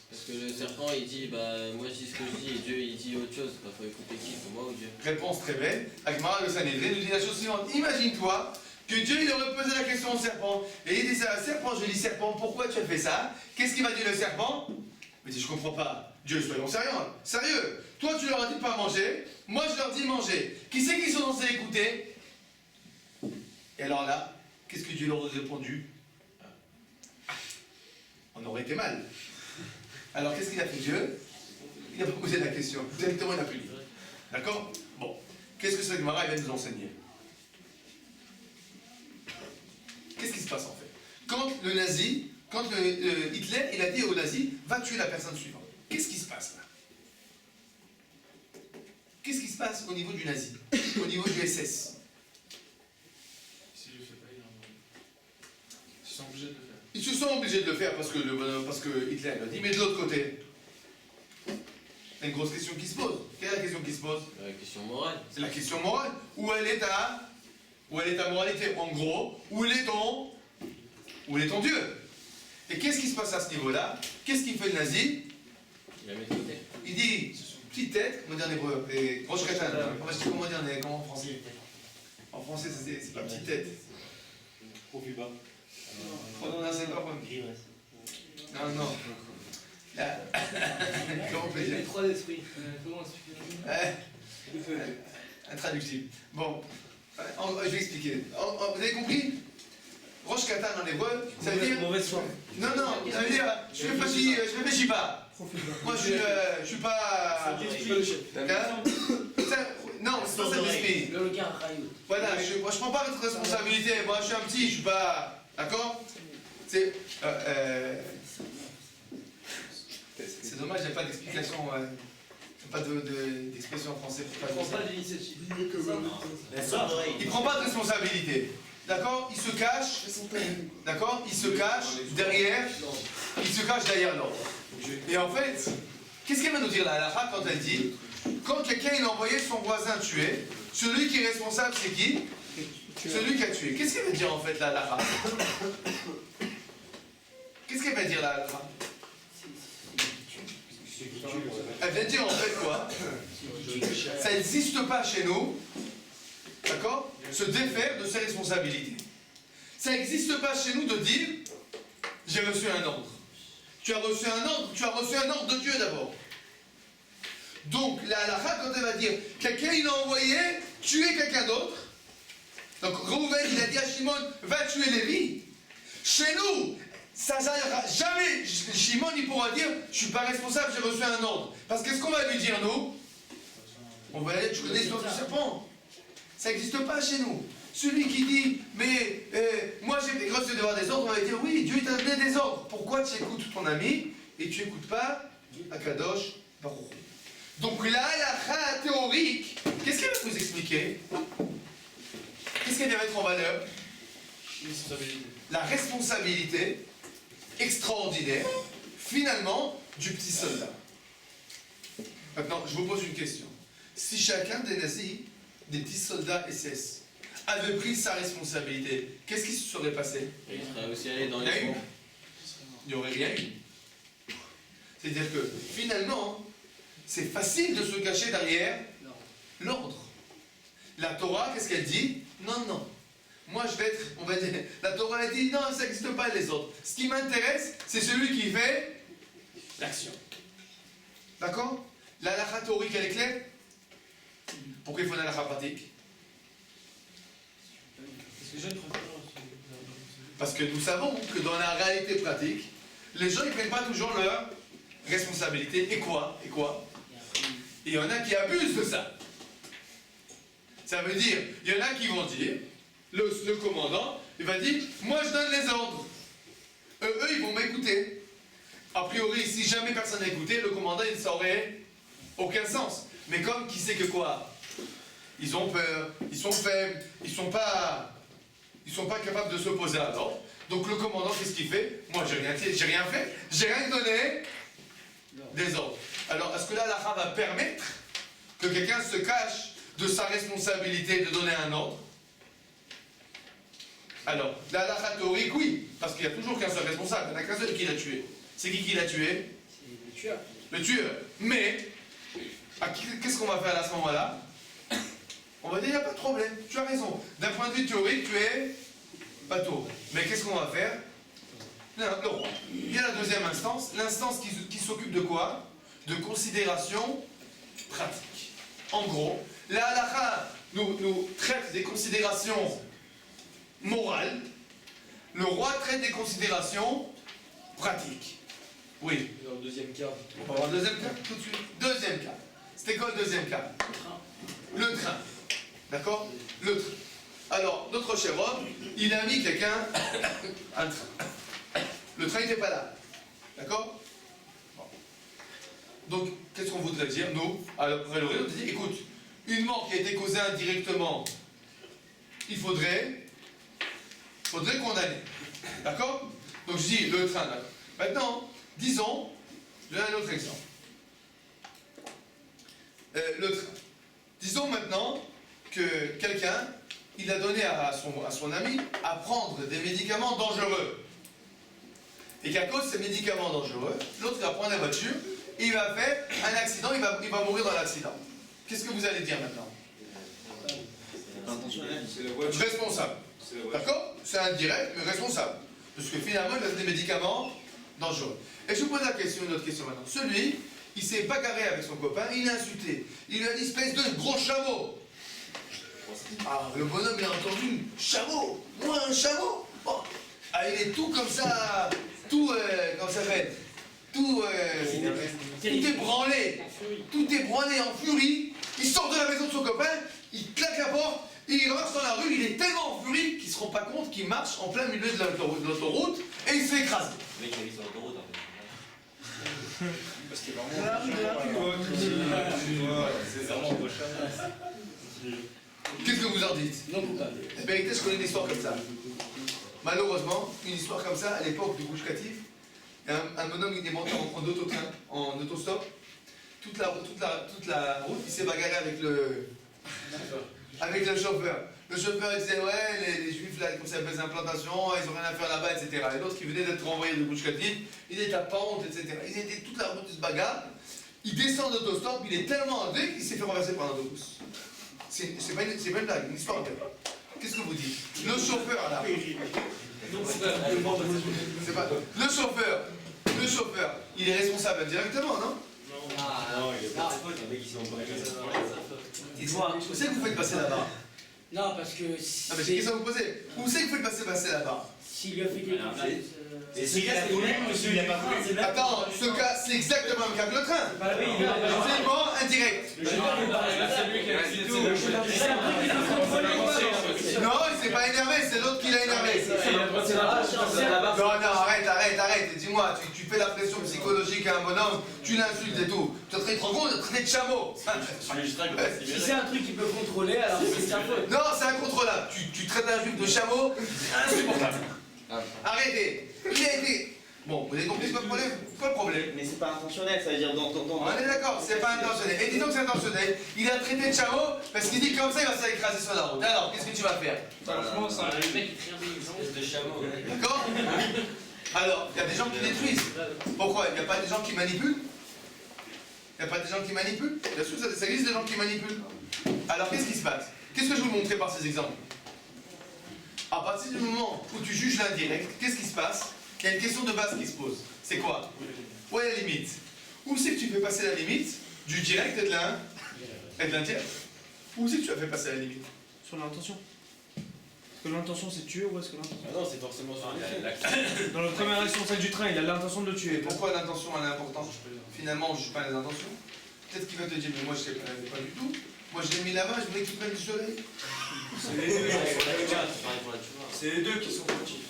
Parce que le serpent il dit, bah moi je dis ce que je dis et Dieu il dit autre chose. Bah faut écouter qui? Pour moi ou Dieu? Réponse très belle. Agmara le Sanhédrin nous dit la chose suivante. Imagine-toi que Dieu il aurait posé la question au serpent. Et il dit ça, serpent, je dis serpent, pourquoi tu as fait ça? Qu'est-ce qu'il m'a dit le serpent? Mais je comprends pas. Dieu, soyons sérieux. Sérieux. Toi tu leur as dit de pas manger, moi je leur dis manger. Qui c'est qui sont censés écouter? Et alors là, qu'est-ce que Dieu leur a répondu? On aurait été mal. Alors qu'est-ce qu'il a fait Dieu? Il n'a pas posé la question. Directement il a puni. D'accord? Bon. Qu'est-ce que ce Gemara vient nous enseigner? Qu'est-ce qui se passe en fait? Quand le nazi, Hitler, il a dit au nazi, va tuer la personne suivante. Qu'est-ce qui se passe là? Qu'est-ce qui se passe au niveau du nazi? Au niveau du SS? sont obligés de le faire parce que Hitler l'a dit, mais de l'autre côté, c'est une grosse question qui se pose. Quelle est la question qui se pose? La question morale. C'est la question morale. Où elle est ta moralité? En gros, où est ton Dieu? Et qu'est-ce qui se passe à ce niveau-là? Qu'est-ce qu'il fait le nazi? Il la met de côté. Il dit, petite tête, comment dire en hébreu, et grosse katane, comment dire en français? En français, c'est pas petite tête. Profil bas. Oh non, c'est pas bon. Non, non. Là. Comment on peut dire? Les trois esprits. Comment expliquer? Intraductible. Bon, je vais expliquer. Vous avez compris? Rosh Katan en hébreu, ça veut dire. Mauvaise foi. Non, ça veut dire, je réfléchis pas. Moi, je suis pas. Non, c'est pas ça l'esprit. Le regard railleux. Voilà, moi je prends pas votre responsabilité. Moi, je suis un petit, je suis pas. D'accord? C'est dommage, il n'y a pas d'explication. Pas d'expression en français pour Je pas pense dire pas ça. de l'initiative. Il prend pas de responsabilité. D'accord? Il se cache. D'accord? Il se cache derrière. Il se cache derrière l'ordre. Et en fait, qu'est-ce qu'elle va nous dire la halakha quand elle dit quand quelqu'un il a envoyé son voisin tuer, celui qui est responsable c'est qui? Celui qui a tué. Qu'est-ce qu'elle veut dire en fait la halakha? Qu'est-ce qu'elle va dire la halakha? Elle vient dire en fait quoi? Ça n'existe pas chez nous, d'accord? Se défaire de ses responsabilités. Ça n'existe pas chez nous de dire j'ai reçu un ordre. Tu as reçu un ordre de Dieu d'abord. Donc la halakha quand elle va dire quelqu'un il a envoyé tuer quelqu'un d'autre. Donc Rouven il a dit à Shimon va tuer Lévi. Chez nous, ça n'arrivera jamais. Shimon il pourra dire je suis pas responsable, j'ai reçu un ordre. Parce qu'est-ce qu'on va lui dire nous? On va aller, tu connais l'histoire du serpent. Ça n'existe pas chez nous. Celui qui dit mais moi j'ai reçu devoir des ordres, on va dire oui, Dieu t'a donné des ordres. Pourquoi tu écoutes ton ami et tu n'écoutes pas Akadosh Baruch Hu? Donc là, la théorique, qu'est-ce qu'elle va vous expliquer? Qu'est-ce qu'elle vient mettre en valeur? La responsabilité extraordinaire, finalement, du petit soldat. Maintenant, je vous pose une question. Si chacun des nazis, des petits soldats SS, avait pris sa responsabilité, qu'est-ce qui se serait passé? Et il serait aussi allé dans Il y a les eu. fonds. Il n'y aurait rien eu. C'est-à-dire que, finalement, c'est facile de se cacher derrière l'ordre. La Torah, qu'est-ce qu'elle dit? Non, non. Moi, je vais être, on va dire, la Torah, elle dit, non, ça n'existe pas les autres. Ce qui m'intéresse, c'est celui qui fait l'action. D'accord? La halakha théorique, elle est claire? Pourquoi il faut une halakha pratique? Parce que nous savons que dans la réalité pratique, les gens ne prennent pas toujours leur responsabilité. Et quoi? Et il y en a qui abusent de ça. Ça veut dire, il y en a qui vont dire, le commandant, il va dire, moi je donne les ordres. Eux, ils vont m'écouter. A priori, si jamais personne n'écoutait, le commandant, il n'aurait aucun sens. Mais comme qui sait que quoi? Ils ont peur, ils sont faibles, ils sont pas capables de s'opposer à l'ordre. Donc le commandant, qu'est-ce qu'il fait? Moi, j'ai rien fait, j'ai rien donné des ordres. Alors, est-ce que là, l'halakha va permettre que quelqu'un se cache de sa responsabilité de donner un ordre? Alors, la halakha théorique, oui, parce qu'il n'y a toujours qu'un seul responsable, il n'y en a qu'un seul qui l'a tué. C'est qui l'a tué? Le tueur. Le tueur. Mais, qu'est-ce qu'on va faire à ce moment-là? On va dire, il n'y a pas de problème, tu as raison. D'un point de vue théorique, tu es bateau. Mais qu'est-ce qu'on va faire? Le roi. Il y a la deuxième instance, l'instance qui s'occupe de quoi? De considérations pratiques. En gros, la halakha nous traite des considérations morales, le roi traite des considérations pratiques. Oui. Dans le deuxième cas. On va voir le deuxième cas tout de suite. Deuxième cas. C'était quoi le deuxième cas? Le train. D'accord? Le train. Alors, notre cher homme, il a mis quelqu'un un train. Le train n'était pas là. D'accord? Bon. Donc, qu'est-ce qu'on voudrait dire, nous? Alors, après le on dit, écoute, une mort qui a été causée indirectement, il faudrait condamner. D'accord? Donc je dis le train, d'accord. Maintenant, disons, je donne un autre exemple. Le train. Disons maintenant que quelqu'un, il a donné à son ami à prendre des médicaments dangereux. Et qu'à cause de ces médicaments dangereux, l'autre va prendre la voiture et il va faire un accident, il va mourir dans l'accident. Qu'est-ce que vous allez dire maintenant? C'est la voiture. Responsable. C'est la voiture. D'accord? C'est indirect, mais responsable. Parce que finalement, il a des médicaments dangereux. Et je vous pose une autre question maintenant. Celui, il s'est bagarré avec son copain, il l'a insulté. Il lui a dit espèce de gros chameau. Ah, le bonhomme, il a entendu chameau. Moi, un chameau. Oh. Ah, il est tout comme ça, tout, comment ça s'appelle? Tout ébranlé. Tout ébranlé en furie. Il sort de la maison de son copain, il claque la porte, et il marche dans la rue, il est tellement en furie qu'il ne se rend pas compte qu'il marche en plein milieu de l'autoroute et il se fait écraser. Le mec qui a mis sur l'autoroute en fait. Parce qu'il est vraiment. C'est vraiment beau chameau. Qu'est-ce que vous en dites? Non coupable. En vérité, je connais une histoire comme ça. Malheureusement, une histoire comme ça, à l'époque du Rouge Catif, un bonhomme il est monté en autotrain, en autostop. Toute la route, il s'est bagarré avec le chauffeur. Le chauffeur il disait ouais, les juifs là, comme ça appelle des implantations, ils ont rien à faire là-bas, etc. Et l'autre qui venait d'être renvoyé de Rouge Catif, il était à pente, etc. Ils étaient toute la route, ils se bagarrent. Il descend d'autostop, il est tellement enlevé qu'il s'est fait renverser par un autobus. C'est pas une blague, une histoire vraie. Qu'est-ce que vous dites? Le chauffeur là. C'est pas. Le chauffeur, il est responsable indirectement, non? Non, il est pas de faute, un mec qui s'est embarqué. Dites-moi, où c'est que vous faites passer la barre? Non, parce que Ah, mais j'ai une question à vous poser. Où c'est que vous faites passer la barre? s'il lui a fait quelque chose. Et s'il a voulu, s'il a pas voulu. Attends, ce cas, c'est exactement le cas que le train. Renseignement indirect. Non, il s'est pas énervé, c'est l'autre qui l'a énervé. Non, arrête. Dis-moi, tu fais la pression psychologique à un bonhomme, tu l'insultes et tout. Tu te rends compte de traiter de chameau. Si c'est un truc qu'il peut contrôler, alors c'est sa faute. Non, c'est incontrôlable. Tu traites un juif de chameau, insupportable. Arrêtez. Il a été. Bon, vous avez compris ce problème? Quoi le problème? Mais c'est pas intentionnel, ça veut dire dans On est d'accord, c'est pas intentionnel. Et disons que c'est intentionnel, il a traité de chameau parce qu'il dit comme ça il va s'écraser sur la route. Alors, qu'est-ce que tu vas faire? Franchement, ça. Le mec il crée un espèce de chameau. D'accord? Alors, il y a des gens qui détruisent. Pourquoi? Il n'y a pas des gens qui manipulent? Il n'y a pas des gens qui manipulent? Bien sûr, ça existe des gens qui manipulent. Alors, qu'est-ce qui se passe? Qu'est-ce que je vais vous montrer par ces exemples? À partir du moment où tu juges l'indirect, qu'est-ce qui se passe? Il y a une question de base qui se pose. C'est quoi? Où est la limite? Où c'est que tu fais passer la limite du direct et de l'indirect? Où c'est que tu as fait passer la limite? Sur l'intention. Est-ce que l'intention c'est tuer ou est-ce que l'intention... Ah non, c'est forcément sur le Dans la première action, celle du train, il a l'intention de Et tuer. pourquoi l'intention elle est importante? Finalement, on ne juge pas les intentions. Peut-être qu'il va te dire, mais moi je ne sais pas du tout. Moi je l'ai mis là-bas, je voulais qu'il prenne du soleil. C'est les deux qui sont fautifs.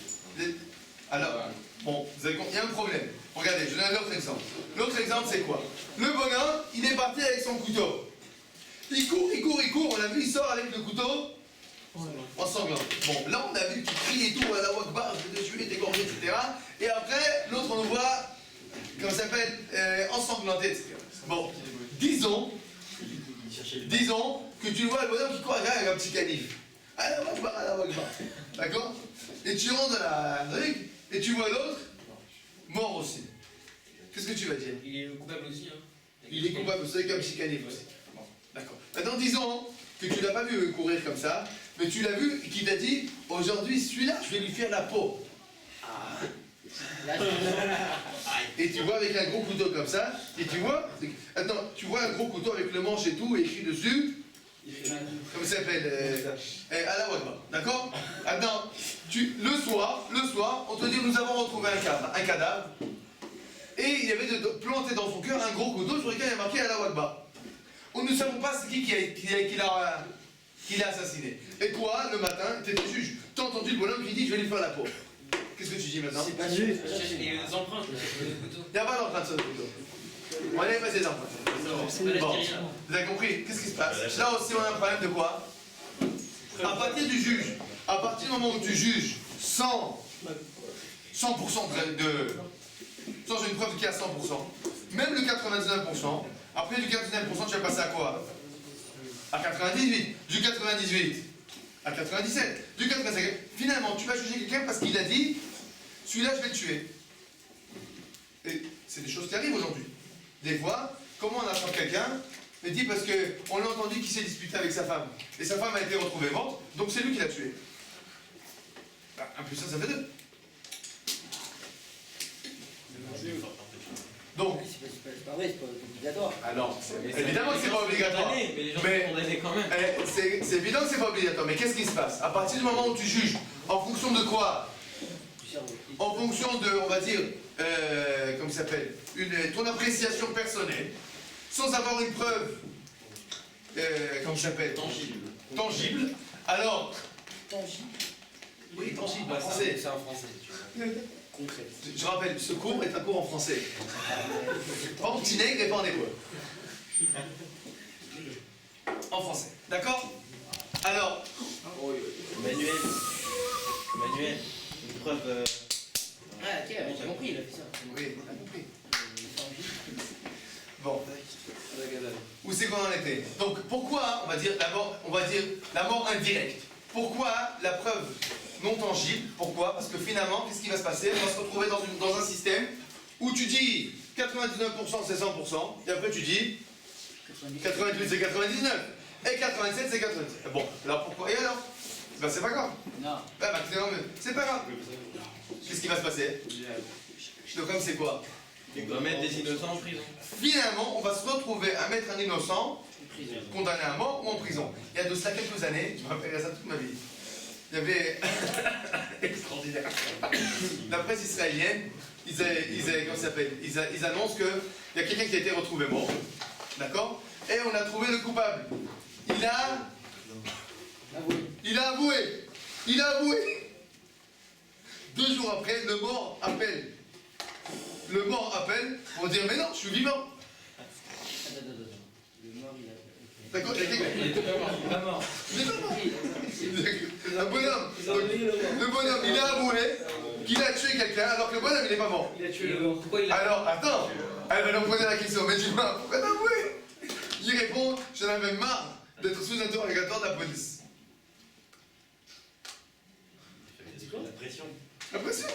Alors, bon, vous avez compris, il y a un problème. Regardez, je donne un autre exemple. L'autre exemple, c'est quoi? Le bonhomme, il est parti avec son couteau. Il court, on l'a vu, il sort avec le couteau ensanglant. Bon, là, on a vu qu'il crie et tout, à la Wakbar, je vais te tuer, t'égorger, etc. Et après, l'autre, on le voit, comment ça s'appelle, ensanglanté, etc. Bon, disons que tu vois le bonhomme qui court avec un petit canif. À la Wakbar. D'accord? Et tu rentres dans la rue, et tu vois l'autre, mort aussi. Qu'est-ce que tu vas dire? Il est coupable aussi, hein. Il est coupable, c'est avec un petit canif aussi. Bon, d'accord. Maintenant, disons que tu l'as pas vu courir comme ça, mais tu l'as vu et qu'il t'a dit, aujourd'hui, celui-là, je vais lui faire la peau. Ah. Et tu vois avec un gros couteau comme ça, et tu vois, attends, tu vois un gros couteau avec le manche et tout, et écrit dessus, comment ça s'appelle, à la Wakbar, d'accord? Maintenant, le soir, on te dit, nous avons retrouvé un cadavre, et il y avait planté dans son cœur un gros couteau sur lequel il y a marqué à la Wakbar. Nous ne savons pas c'est qui l'a assassiné. Et toi, le matin, tu étais juge, tu as entendu le bonhomme qui dit, je vais lui faire la peau. Qu'est-ce que tu dis maintenant? C'est pas sûr. Il y a des empreintes, le couteau. Il n'y a pas d'empreinte sur le couteau. On allait passer les empreintes. Bon, vous avez compris? Qu'est-ce qui se passe? Là aussi, on a un problème de quoi? À partir du moment où tu juges sans 100% sans une preuve qui est à 100%, même le 99%, après du 99%, tu vas passer à quoi? À 98, du 98 à 97, du 97. Finalement, tu vas juger quelqu'un parce qu'il a dit, celui-là, je vais le tuer. Et c'est des choses qui arrivent aujourd'hui. Des fois, comment on attrape quelqu'un? Mais dit parce qu'on l'a entendu qu'il s'est disputé avec sa femme. Et sa femme a été retrouvée morte, donc c'est lui qui l'a tué. Bah, 1 plus 1, ça fait 2. Donc, C'est pas vrai, c'est pas obligatoire. alors, évidemment que c'est pas obligatoire. Mais les gens Mais- sont condamnés quand même. C'est évident que c'est pas obligatoire, mais qu'est-ce qui se passe? À partir du moment où tu juges, en fonction de quoi? En fonction de, on va dire, comment ça s'appelle, ton appréciation personnelle, sans avoir une preuve, comment ça s'appelle? Tangible. Alors, oui, tangible, en français. C'est en français, tu vois. Concret. Je rappelle, ce cours est un cours en français. Pas en petit nègre et pas en hébreu. En français. D'accord? Alors, Manuel, une preuve. Ah, ok, j'ai compris, il a fait ça. oui, on a compris. Bon. Où c'est qu'on en était? Donc pourquoi, on va dire la mort indirecte? Pourquoi la preuve non tangible? Pourquoi? Parce que finalement, qu'est-ce qui va se passer? On va se retrouver dans un système où tu dis 99% c'est 100%, et après tu dis 88 c'est 99, et 87 c'est 87. Bon, alors pourquoi? Et alors? Ben c'est pas grave. Non. C'est pas grave. Qu'est-ce qui va se passer? Donc comme c'est quoi? On doit mettre des innocents en prison. Finalement, on va se retrouver à mettre un innocent condamné à mort ou en prison. Il y a de cela quelques années, je me rappellerai ça toute ma vie. Il y avait extraordinaire. La presse israélienne, comment ça s'appelle? Ils annoncent qu'il y a quelqu'un qui a été retrouvé mort, d'accord? Et on a trouvé le coupable. Il a avoué. 2 jours après, le mort appelle. Le mort appelle pour dire mais non, je suis vivant. Le mort, il a. D'accord? Il était pas mort. Pas mort. Il est pas mort. Le bonhomme, le bonhomme, il a avoué qu'il a tué quelqu'un alors que le bonhomme il est pas mort. Il a tué le mort. Pourquoi il a. Alors, attends, elle va nous poser la question, mais dis-moi, pourquoi t'as avoué? Il répond, j'en avais marre d'être sous interrogatoire de la police. La pression. La pression.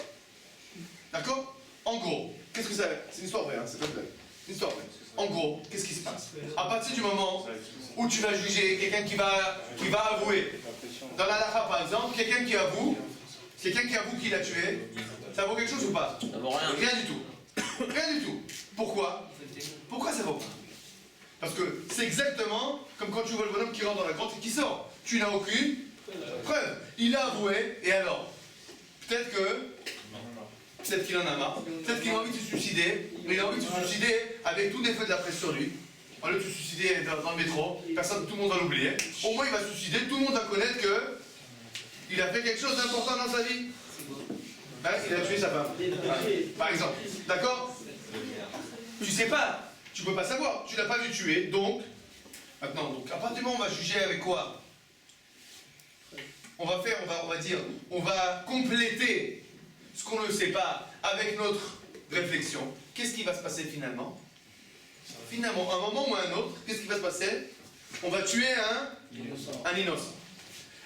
D'accord? En gros, qu'est-ce que ça fait? C'est une histoire vraie, hein, c'est pas vrai. Une histoire vraie. En gros, qu'est-ce qui se passe? À partir du moment où tu vas juger quelqu'un qui va avouer, dans la halakha par exemple, quelqu'un qui avoue qu'il a tué, ça vaut quelque chose ou pas? Ça vaut rien. Rien du tout. Rien du tout. Pourquoi? Pourquoi ça vaut pas? Parce que c'est exactement comme quand tu vois le bonhomme qui rentre dans la grotte et qui sort. Tu n'as aucune preuve. Il a avoué, et alors? Peut-être qu'il en a marre, peut-être qu'il a envie de se suicider, mais il a envie de se suicider avec tous les feux de la presse sur lui. Au lieu de se suicider dans le métro, tout le monde va l'oublier. Au moins il va se suicider, tout le monde va connaître qu'il a fait quelque chose d'important dans sa vie. Hein, il a tué sa femme. Par exemple. D'accord? Tu sais pas, tu peux pas savoir, tu l'as pas vu tuer, donc. Maintenant, donc, à partir du moment où on va juger avec quoi? On va compléter ce qu'on ne sait pas avec notre réflexion. Qu'est-ce qui va se passer finalement? Finalement, à un moment ou à un autre, qu'est-ce qui va se passer? On va tuer un innocent.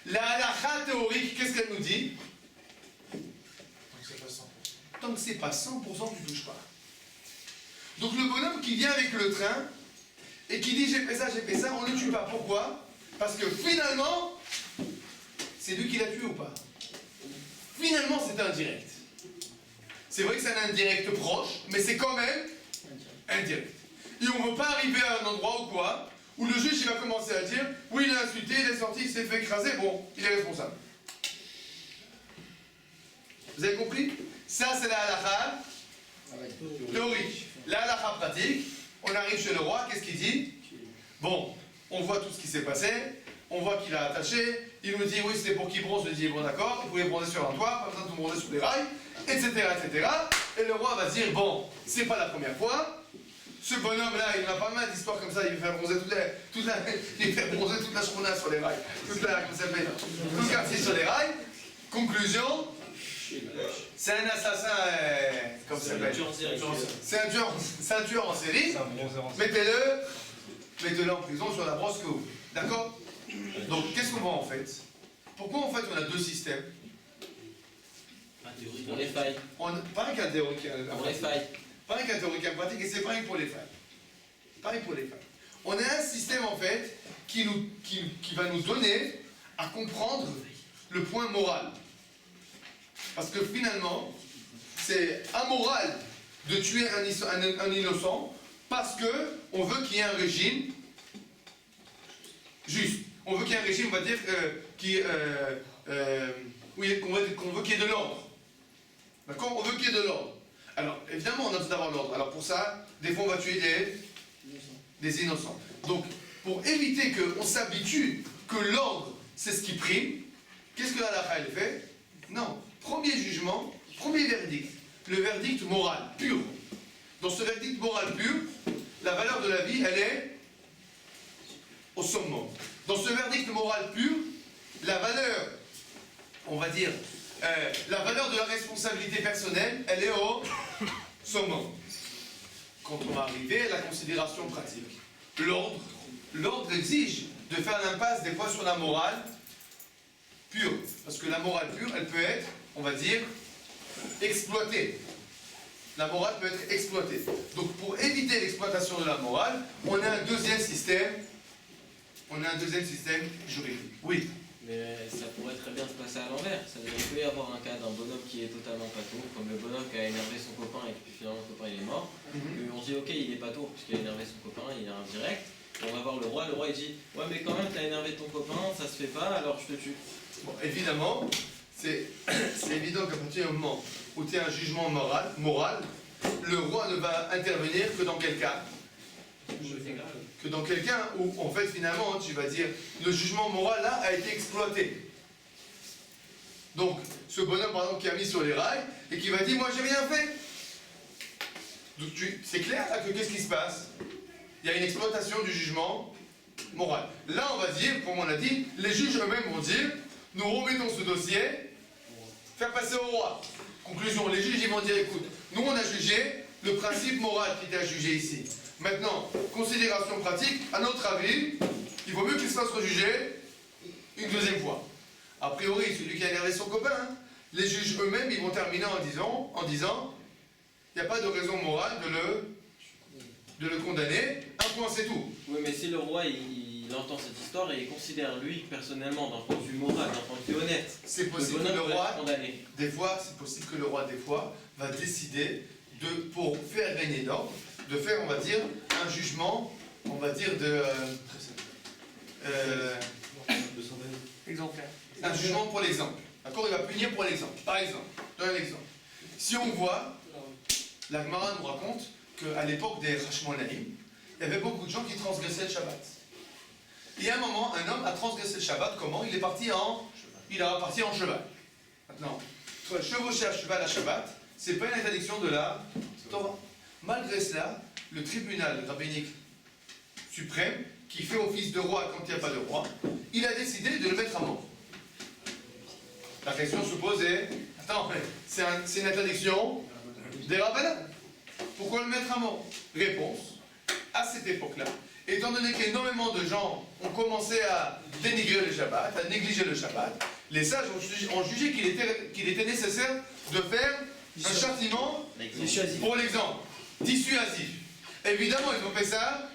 La halakha théorique, qu'est-ce qu'elle nous dit? Tant que c'est pas 100%, tu touches pas. Donc le bonhomme qui vient avec le train et qui dit j'ai fait ça, on ne le tue pas. Pourquoi? Parce que finalement, c'est lui qui l'a tué ou pas? Finalement, c'est indirect. C'est vrai que c'est un indirect proche, mais c'est quand même indirect. Et on ne veut pas arriver à un endroit où le juge il va commencer à dire oui, il a insulté, il est sorti, il s'est fait écraser, bon, il est responsable. Vous avez compris? Ça, c'est la halakha théorique. La halakha pratique, on arrive chez le roi, qu'est-ce qu'il dit? Bon, on voit tout ce qui s'est passé, on voit qu'il a attaché, il nous dit oui, c'était pour qu'il bronze, je lui dis bon d'accord, il pouvait bronzer sur un toit, pas besoin de bronzer sur les rails, etc., etc. Et le roi va se dire bon, c'est pas la première fois. Ce bonhomme-là, il a pas mal d'histoires comme ça, il fait bronzer toute la journée sur les rails, tout le quartier sur les rails. Conclusion, C'est un assassin, comme ça s'appelle. C'est un tueur en série. Mettez-le en prison sur la brosse que vous. D'accord? Donc, qu'est-ce qu'on voit en fait? Pourquoi en fait on a deux systèmes? Pour les failles. Pas un cas théorique, Pour les failles. pas un cas théorique en pratique, et c'est pareil pour les failles. Pareil pour les failles. On a un système en fait qui va nous donner à comprendre le point moral. Parce que finalement, c'est amoral de tuer un innocent parce que on veut qu'il y ait un régime juste. On veut qu'il y ait un régime, on va dire, qu'on veut qu'il y ait de l'ordre. D'accord? On veut qu'il y ait de l'ordre. Alors, évidemment, on a besoin d'avoir l'ordre. Alors pour ça, des fois, on va tuer des innocents. Donc, pour éviter qu'on s'habitue que l'ordre, c'est ce qui prime, qu'est-ce que la halakha elle fait? Non. Premier jugement, premier verdict. Le verdict moral, pur. Dans ce verdict moral pur, la valeur de la vie, elle est au summum. Dans ce verdict moral pur, la valeur, on va dire, la valeur de la responsabilité personnelle, elle est au summum. Quand on va arriver à la considération pratique, l'ordre exige de faire l'impasse des fois sur la morale pure. Parce que la morale pure, elle peut être, on va dire, exploitée. La morale peut être exploitée. Donc pour éviter l'exploitation de la morale, on a un deuxième système. On a un deuxième système juridique. Oui. Mais ça pourrait très bien se passer à l'envers. Ça devrait peut y avoir un cas d'un bonhomme qui est totalement patour, comme le bonhomme qui a énervé son copain et puis finalement le copain il est mort. On se dit ok il est patour puisqu'il a énervé son copain, il est indirect. Et on va voir le roi il dit ouais mais quand même t'as énervé ton copain, ça se fait pas alors je te tue. Bon, évidemment, c'est évident qu'à partir du moment où tu as un jugement moral, le roi ne va intervenir que dans quel cas? Que dans quelqu'un où, en fait, finalement, tu vas dire, le jugement moral, là, a été exploité. Donc, ce bonhomme, par exemple, qui a mis sur les rails, et qui va dire, moi, j'ai rien fait. Donc, c'est clair, là, que qu'est-ce qui se passe? Il y a une exploitation du jugement moral. Là, on va dire, comme on a dit, les juges eux-mêmes vont dire, nous remettons ce dossier, faire passer au roi. Conclusion, les juges, ils vont dire, écoute, nous, on a jugé le principe moral qui était à juger ici. Maintenant, considération pratique, à notre avis, il vaut mieux qu'il se fasse rejuger une deuxième fois. A priori, celui qui a énervé son copain, hein, les juges eux-mêmes, ils vont terminer en disant, il n'y a pas de raison morale de le condamner, un point c'est tout. Oui mais si le roi il entend cette histoire et il considère lui personnellement d'un point de vue moral, d'un point de vue honnête, c'est possible que le roi, des fois, c'est possible que le roi, des fois, va décider pour faire régner d'ordre, de faire, on va dire, un jugement, on va dire, Exemplaire. un jugement pour l'exemple. D'accord? Il va punir pour l'exemple. Par exemple, je donne un exemple. Si on voit, la Gemara nous raconte qu'à l'époque des Hashmonaïm, il y avait beaucoup de gens qui transgressaient le Shabbat. Et à un moment, un homme a transgressé le Shabbat. Comment? Il est parti en cheval. Maintenant, chevaucher à cheval à Shabbat, c'est pas une interdiction de la Torah. Malgré cela, le tribunal rabbinique suprême, qui fait office de roi quand il n'y a pas de roi, il a décidé de le mettre à mort. La question se pose est, attends, c'est une interdiction des rabbins. Pourquoi le mettre à mort? Réponse, à cette époque-là, étant donné qu'énormément de gens ont commencé à dénigrer le Shabbat, à négliger le Shabbat, les sages ont jugé qu'il était nécessaire de faire un châtiment pour l'exemple, dissuasif. Évidemment, ils ont fait ça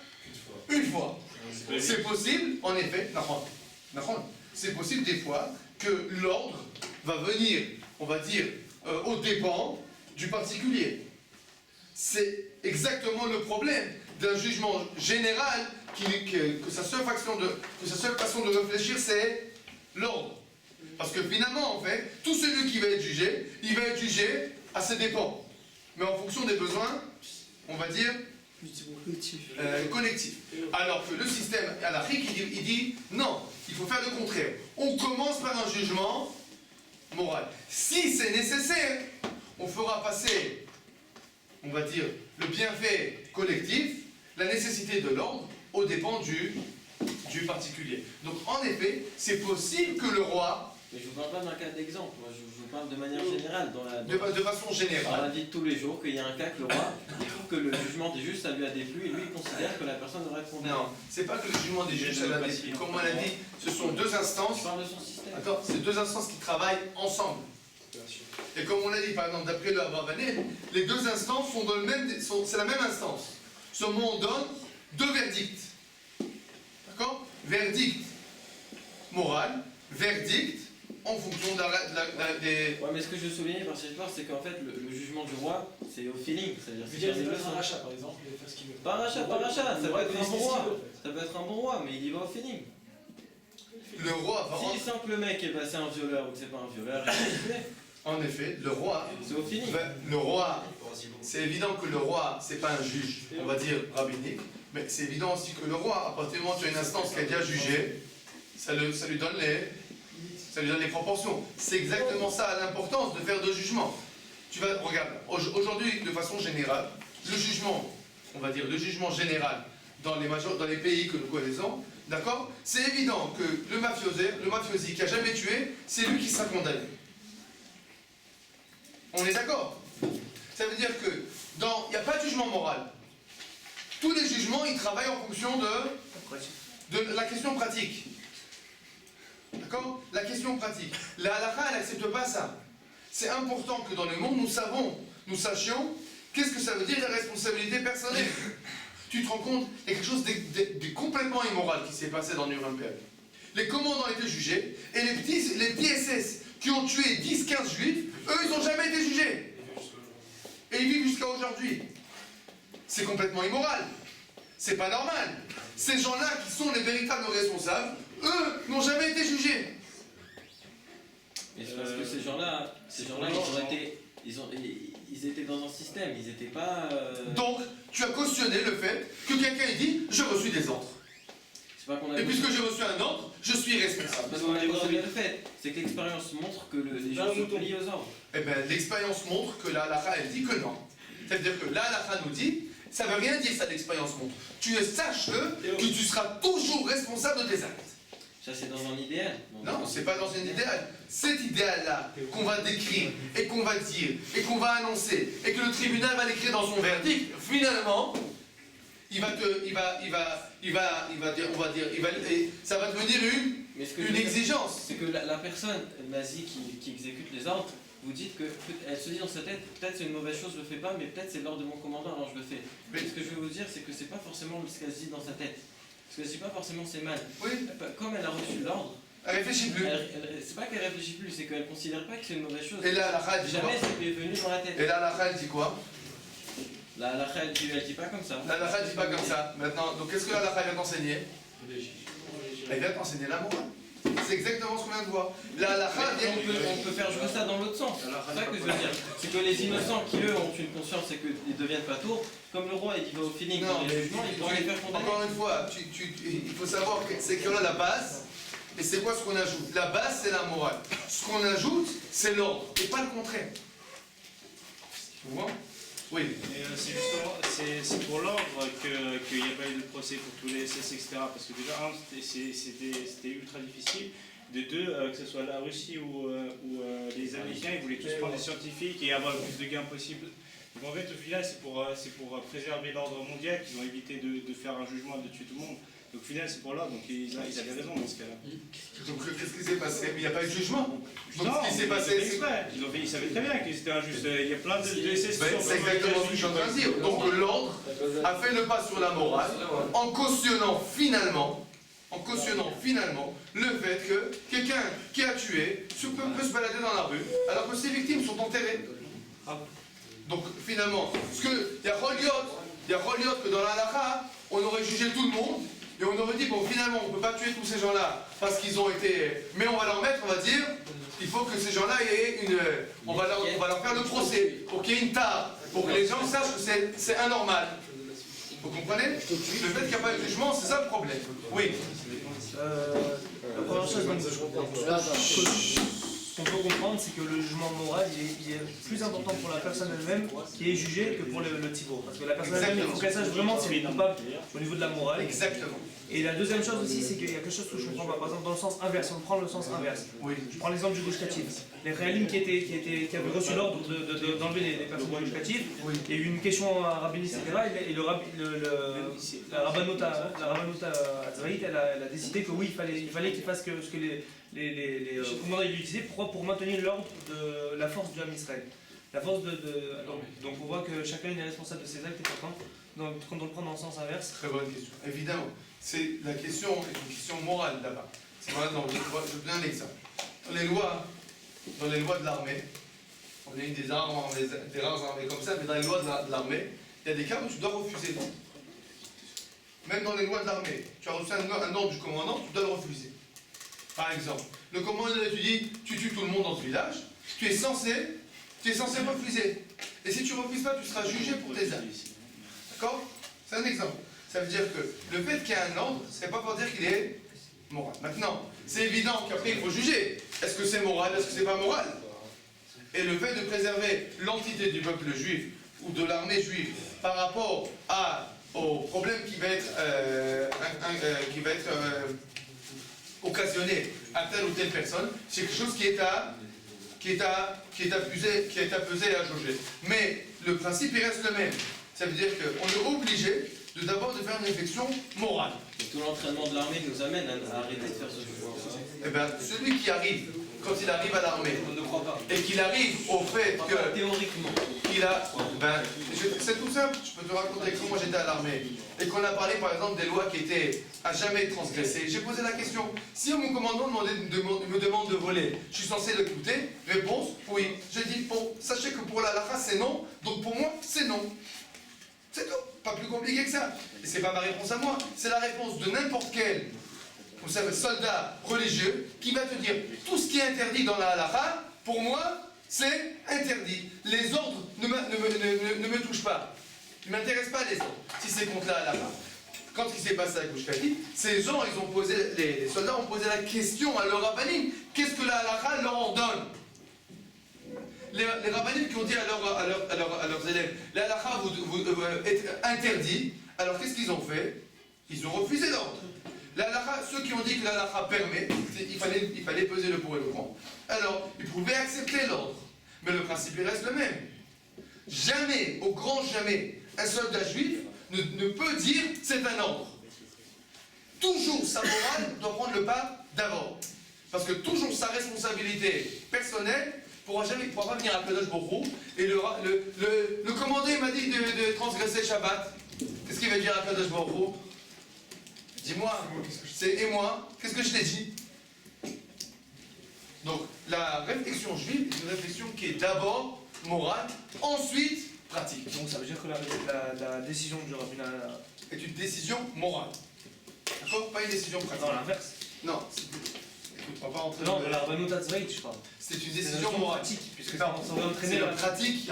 une fois. C'est possible, en effet, c'est possible des fois que l'ordre va venir, on va dire, aux dépens du particulier. C'est exactement le problème d'un jugement général que sa seule façon de réfléchir, c'est l'ordre. Parce que finalement, en fait, tout celui qui va être jugé, il va être jugé à ses dépens. Mais en fonction des besoins, on va dire, collectifs. Alors que le système halachique, il dit, non, il faut faire le contraire. On commence par un jugement moral. Si c'est nécessaire, on fera passer, on va dire, le bienfait collectif, la nécessité de l'ordre, aux dépens du particulier. Donc en effet, c'est possible que le roi Mais je vous parle pas d'un cas d'exemple, moi je vous parle de manière générale, dans la De façon dans la générale. vie de tous les jours, qu'il y a un cas que le roi, il trouve que le jugement des juges ça lui a déplu et lui il considère que la personne aurait condamné. Non, c'est pas que le jugement des juges, ça l'a dit. Comme on l'a dit, ce sont deux instances. Je parle de son système. Attends, c'est deux instances qui travaillent ensemble. Et comme on l'a dit, par exemple, d'après le Abravané, les deux instances sont dans le même, c'est la même instance. Seulement on donne deux verdicts. D'accord? Verdict moral, verdict en fonction des... Ouais, mais ce que je veux souligner par cette histoire, c'est qu'en fait le jugement du roi, c'est au feeling. C'est-à-dire Je c'est veux dire, comme il il peut le être un sent. rachat par exemple, il va faire ce qu'il veut. Pas un rachat, ça peut être un bon roi. En fait. Ça peut être un bon roi, mais il y va au feeling. Le roi va S'il sent que le mec c'est un violeur ou que c'est pas un violeur, il va le tuer. En effet, le roi... C'est au feeling. Le roi, c'est évident que le roi, c'est pas un juge, on va dire, rabbinique, mais c'est évident aussi que le roi, à partir du moment où tu as une instance qui a déjà jugé, ça lui donne les proportions. C'est exactement ça l'importance de faire deux jugements. Regarde, aujourd'hui, de façon générale, le jugement, on va dire, le jugement général dans les pays que nous connaissons, d'accord, c'est évident que le mafiosi qui a jamais tué, c'est lui qui sera condamné. On est d'accord? Ça veut dire que il n'y a pas de jugement moral. Tous les jugements, ils travaillent en fonction de la question pratique. D'accord? La question pratique. La halakha, elle n'accepte pas ça. C'est important que dans le monde, nous sachions qu'est-ce que ça veut dire la responsabilité personnelle. Tu te rends compte, il y a quelque chose de complètement immoral qui s'est passé dans Nuremberg. Les commandants étaient jugés, et les petits SS qui ont tué 10-15 juifs, eux, ils n'ont jamais été jugés. Et ils vivent jusqu'à aujourd'hui. C'est complètement immoral. C'est pas normal. Ces gens-là qui sont les véritables responsables, eux, n'ont jamais été jugés. Et c'est parce que ces gens-là, ils étaient dans un système, ils n'étaient pas... Donc, tu as cautionné le fait que quelqu'un ait dit « j'ai reçu des ordres ». Et puisque j'ai reçu un ordre, je suis responsable. Parce qu'on a cautionné le fait, c'est que l'expérience montre que les gens sont pliés aux ordres. Eh bien, l'expérience montre que la halakha, elle dit que non. C'est-à-dire que la halakha nous dit, ça ne veut rien dire ça, l'expérience montre. Sache que tu seras toujours responsable de tes actes. Ça, c'est dans un idéal. Non, c'est pas dans un idéal. Cet idéal-là qu'on va décrire et qu'on va dire et qu'on va annoncer et que le tribunal va l'écrire dans son verdict, finalement, ça va devenir une exigence. C'est que la personne nazie qui exécute les ordres, vous dites qu'elle se dit dans sa tête, peut-être c'est une mauvaise chose, je le fais pas, mais peut-être c'est l'ordre de mon commandant, alors je le fais. Mais ce que je veux vous dire, c'est que c'est pas forcément ce qu'elle se dit dans sa tête. Parce que c'est pas forcément c'est mal. Oui. Comme elle a reçu l'ordre, elle réfléchit plus. C'est pas qu'elle réfléchit plus, c'est qu'elle considère pas que c'est une mauvaise chose. Et là, la halakha dit quoi? Jamais ça lui est venu dans la tête. Et là, la halakha dit quoi? La halakha, elle dit pas comme ça. La halakha dit pas comme ça. Maintenant, donc qu'est-ce que la halakha vient t'enseigner? Elle vient t'enseigner la morale. C'est exactement ce qu'on vient de voir. La halakha vient... On peut faire jouer ça dans l'autre sens. C'est ça que je veux dire. C'est que les innocents qui, eux, ont une conscience et qu'ils deviennent pas tours, comme le roi, il va au feeling dans les jugements, ils pourraient les faire condamner. Encore une fois, il faut savoir que c'est qu'on a la base, et c'est quoi ce qu'on ajoute? La base, c'est la morale. Ce qu'on ajoute, c'est l'ordre, et pas le contraire. Vous voyez? Oui. Et c'est justement, c'est pour l'ordre qu'il n'y a pas eu de procès pour tous les SS, etc. Parce que déjà, un, c'était ultra difficile. De deux, que ce soit la Russie ou les Américains, ils voulaient tous prendre des scientifiques et avoir le plus de gains possible. Donc en fait, au final, c'est pour préserver l'ordre mondial qu'ils ont évité de faire un jugement et de tuer tout le monde. Donc au final, c'est pour l'ordre, donc ils avaient raison dans ce cas-là. Donc qu'est-ce qui s'est passé? Mais il n'y a pas eu de jugement. Donc Non, ce qui s'est passé, c'est... Ils savaient très bien que c'était injuste. Il y a plein de SS qui sont... C'est exactement ce que je suis en train de dire. Donc l'ordre a fait le pas sur la morale en cautionnant finalement le fait que quelqu'un qui a tué peut se balader dans la rue alors que ses victimes sont enterrées. Donc finalement, parce qu'il y a Roliot que dans la halakha, on aurait jugé tout le monde et on aurait dit bon finalement on ne peut pas tuer tous ces gens-là parce qu'ils ont été... Mais on va leur mettre, on va dire, il faut que ces gens-là aient une... On va leur faire le procès pour qu'il y ait une tare, pour que les gens sachent que c'est anormal. Vous comprenez? Le fait qu'il n'y a pas de jugement, c'est ça le problème. Oui. La première chose, donc, je comprends. qu'on peut comprendre, c'est que le jugement moral il est plus important pour la personne elle-même qui est jugée que pour le tzibur. Parce que la personne elle-même, il faut qu'elle sache vraiment si elle est coupable au niveau de la morale. Exactement. Et la deuxième chose aussi, c'est qu'il y a quelque chose que je comprends pas. Par exemple, dans le sens inverse, on prend le sens inverse. Je prends l'exemple du Gush Katif. Les Réalim qui avaient reçu l'ordre d'enlever les personnes du Gush Katif, il y a eu une question à rabbinique, etc. Et la rabbanout Atzraït, elle a décidé que oui, il fallait qu'il fasse ce que les commandants utilisaient. Pourquoi? Pour maintenir l'ordre de la force du Ham Israël. La force donc on voit que chacun est responsable de ses actes et pourtant, quand on le prend dans le sens inverse. Très bonne question. Évidemment, c'est la question est une question morale là-bas. Maintenant, je vous donne un exemple. Dans les lois de l'armée, on est une des rares armées comme ça, mais dans les lois de l'armée, il y a des cas où tu dois refuser l'ordre. Même dans les lois de l'armée, tu as reçu un ordre du commandant, tu dois le refuser. Par exemple, le commandant te dit tu tues tout le monde dans ce village, tu es censé refuser. Et si tu ne refuses pas, tu seras jugé pour tes actes. D'accord? C'est un exemple. Ça veut dire que le fait qu'il y ait un ordre, c'est pas pour dire qu'il est moral. Maintenant, c'est évident qu'après il faut juger. Est-ce que c'est moral, est-ce que c'est pas moral? Et le fait de préserver l'entité du peuple juif ou de l'armée juive par rapport au problème qui va être, occasionné à telle ou telle personne, c'est quelque chose qui est à peser et à jauger. Mais le principe il reste le même. Ça veut dire qu'on est obligé d'abord de faire une réflexion morale. Et tout l'entraînement de l'armée nous amène à arrêter de faire ce jugement. Eh bien, celui qui arrive, quand il arrive à l'armée, On ne croit pas. et qu'il arrive au fait que Théoriquement. c'est tout simple, je peux te raconter comment moi j'étais à l'armée et qu'on a parlé par exemple des lois qui étaient à jamais transgressées. J'ai posé la question, si mon commandant me demande de voler, je suis censé l'écouter? Réponse, oui. J'ai dit, bon, sachez que pour la halakha c'est non, donc pour moi c'est non. C'est tout, pas plus compliqué que ça. Et c'est pas ma réponse à moi, c'est la réponse de n'importe quel, vous savez, soldat religieux qui va te dire tout ce qui est interdit dans la halakha, pour moi, c'est interdit. Les ordres ne me touchent pas. Ils ne m'intéressent pas les ordres, si c'est contre la halakha. Quand il s'est passé à Gush Katif, ces gens, les soldats ont posé la question à leur rabbinim, qu'est-ce que la halakha leur ordonne? Les rabbinim qui ont dit à leurs élèves, la halakha est interdit, alors qu'est-ce qu'ils ont fait? Ils ont refusé l'ordre. Ceux qui ont dit que la halakha permet, il fallait peser le pour et le contre. Alors, ils pouvaient accepter l'ordre. Mais le principe, il reste le même. Jamais, au grand jamais, un soldat juif ne peut dire c'est un ordre. Toujours sa morale doit prendre le pas d'abord. Parce que toujours sa responsabilité personnelle ne pourra pas venir à Kadosh Baruch Hu et le commandant m'a dit de transgresser Shabbat. Qu'est-ce qu'il va dire à Kadosh Baruch Hu? Dis-moi, et moi, qu'est-ce que je t'ai dit? Donc, la réflexion juive est une réflexion qui est d'abord morale, ensuite pratique. Donc ça veut dire que la décision du rabbinat est une décision morale. D'accord? Pas une décision pratique. Non, l'inverse. Non, écoute, on va pas rentrer Non, de la rabbanout Atzraït, je parle. C'est une décision morale. Pratique, puisque C'est ça va entraîner la pratique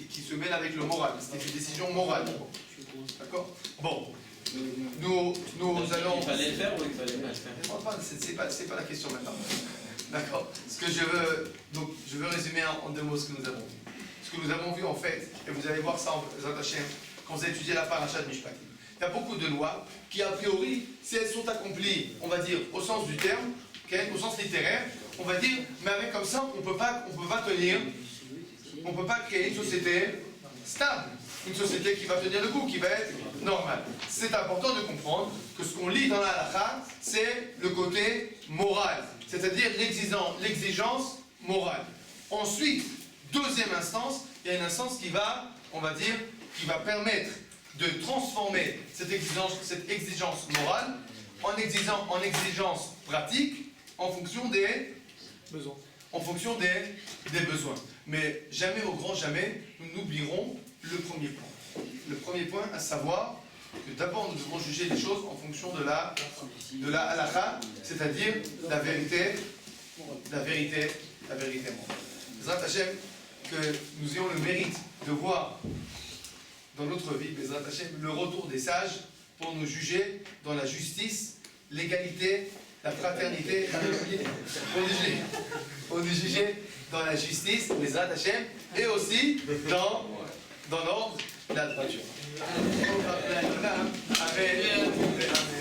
qui se mêle avec le moral. C'est une décision morale. D'accord? Bon. Nous allons... Il fallait le faire ou il fallait pas le faire? C'est pas la question maintenant. D'accord? Donc, je veux résumer en 2 mots ce que nous avons vu. Ce que nous avons vu en fait, et vous allez voir ça en Zat quand vous étudiez la paracha de Mishpatim. Il y a beaucoup de lois qui, a priori, si elles sont accomplies, on va dire, au sens du terme, okay, au sens littéraire, on va dire, mais avec comme ça, on peut pas créer une société stable. Une société qui va tenir le coup, qui va être normale. C'est important de comprendre que ce qu'on lit dans la halakha, c'est le côté moral, c'est-à-dire l'exigence morale. Ensuite, deuxième instance, il y a une instance qui va, on va dire, qui va permettre de transformer cette exigence morale en exigence pratique en fonction des besoins. Des besoins. Mais jamais, au grand jamais, nous n'oublierons le premier point. Le premier point, à savoir que d'abord nous devons juger les choses en fonction de la halakha, c'est-à-dire la vérité morale. Bezrat Hashem, que nous ayons le mérite de voir dans notre vie, Bezrat Hashem, le retour des sages pour nous juger dans la justice, l'égalité la fraternité, on est jugé dans la justice, Bezrat Hashem, et aussi dans l'ordre, la droiture. Amen.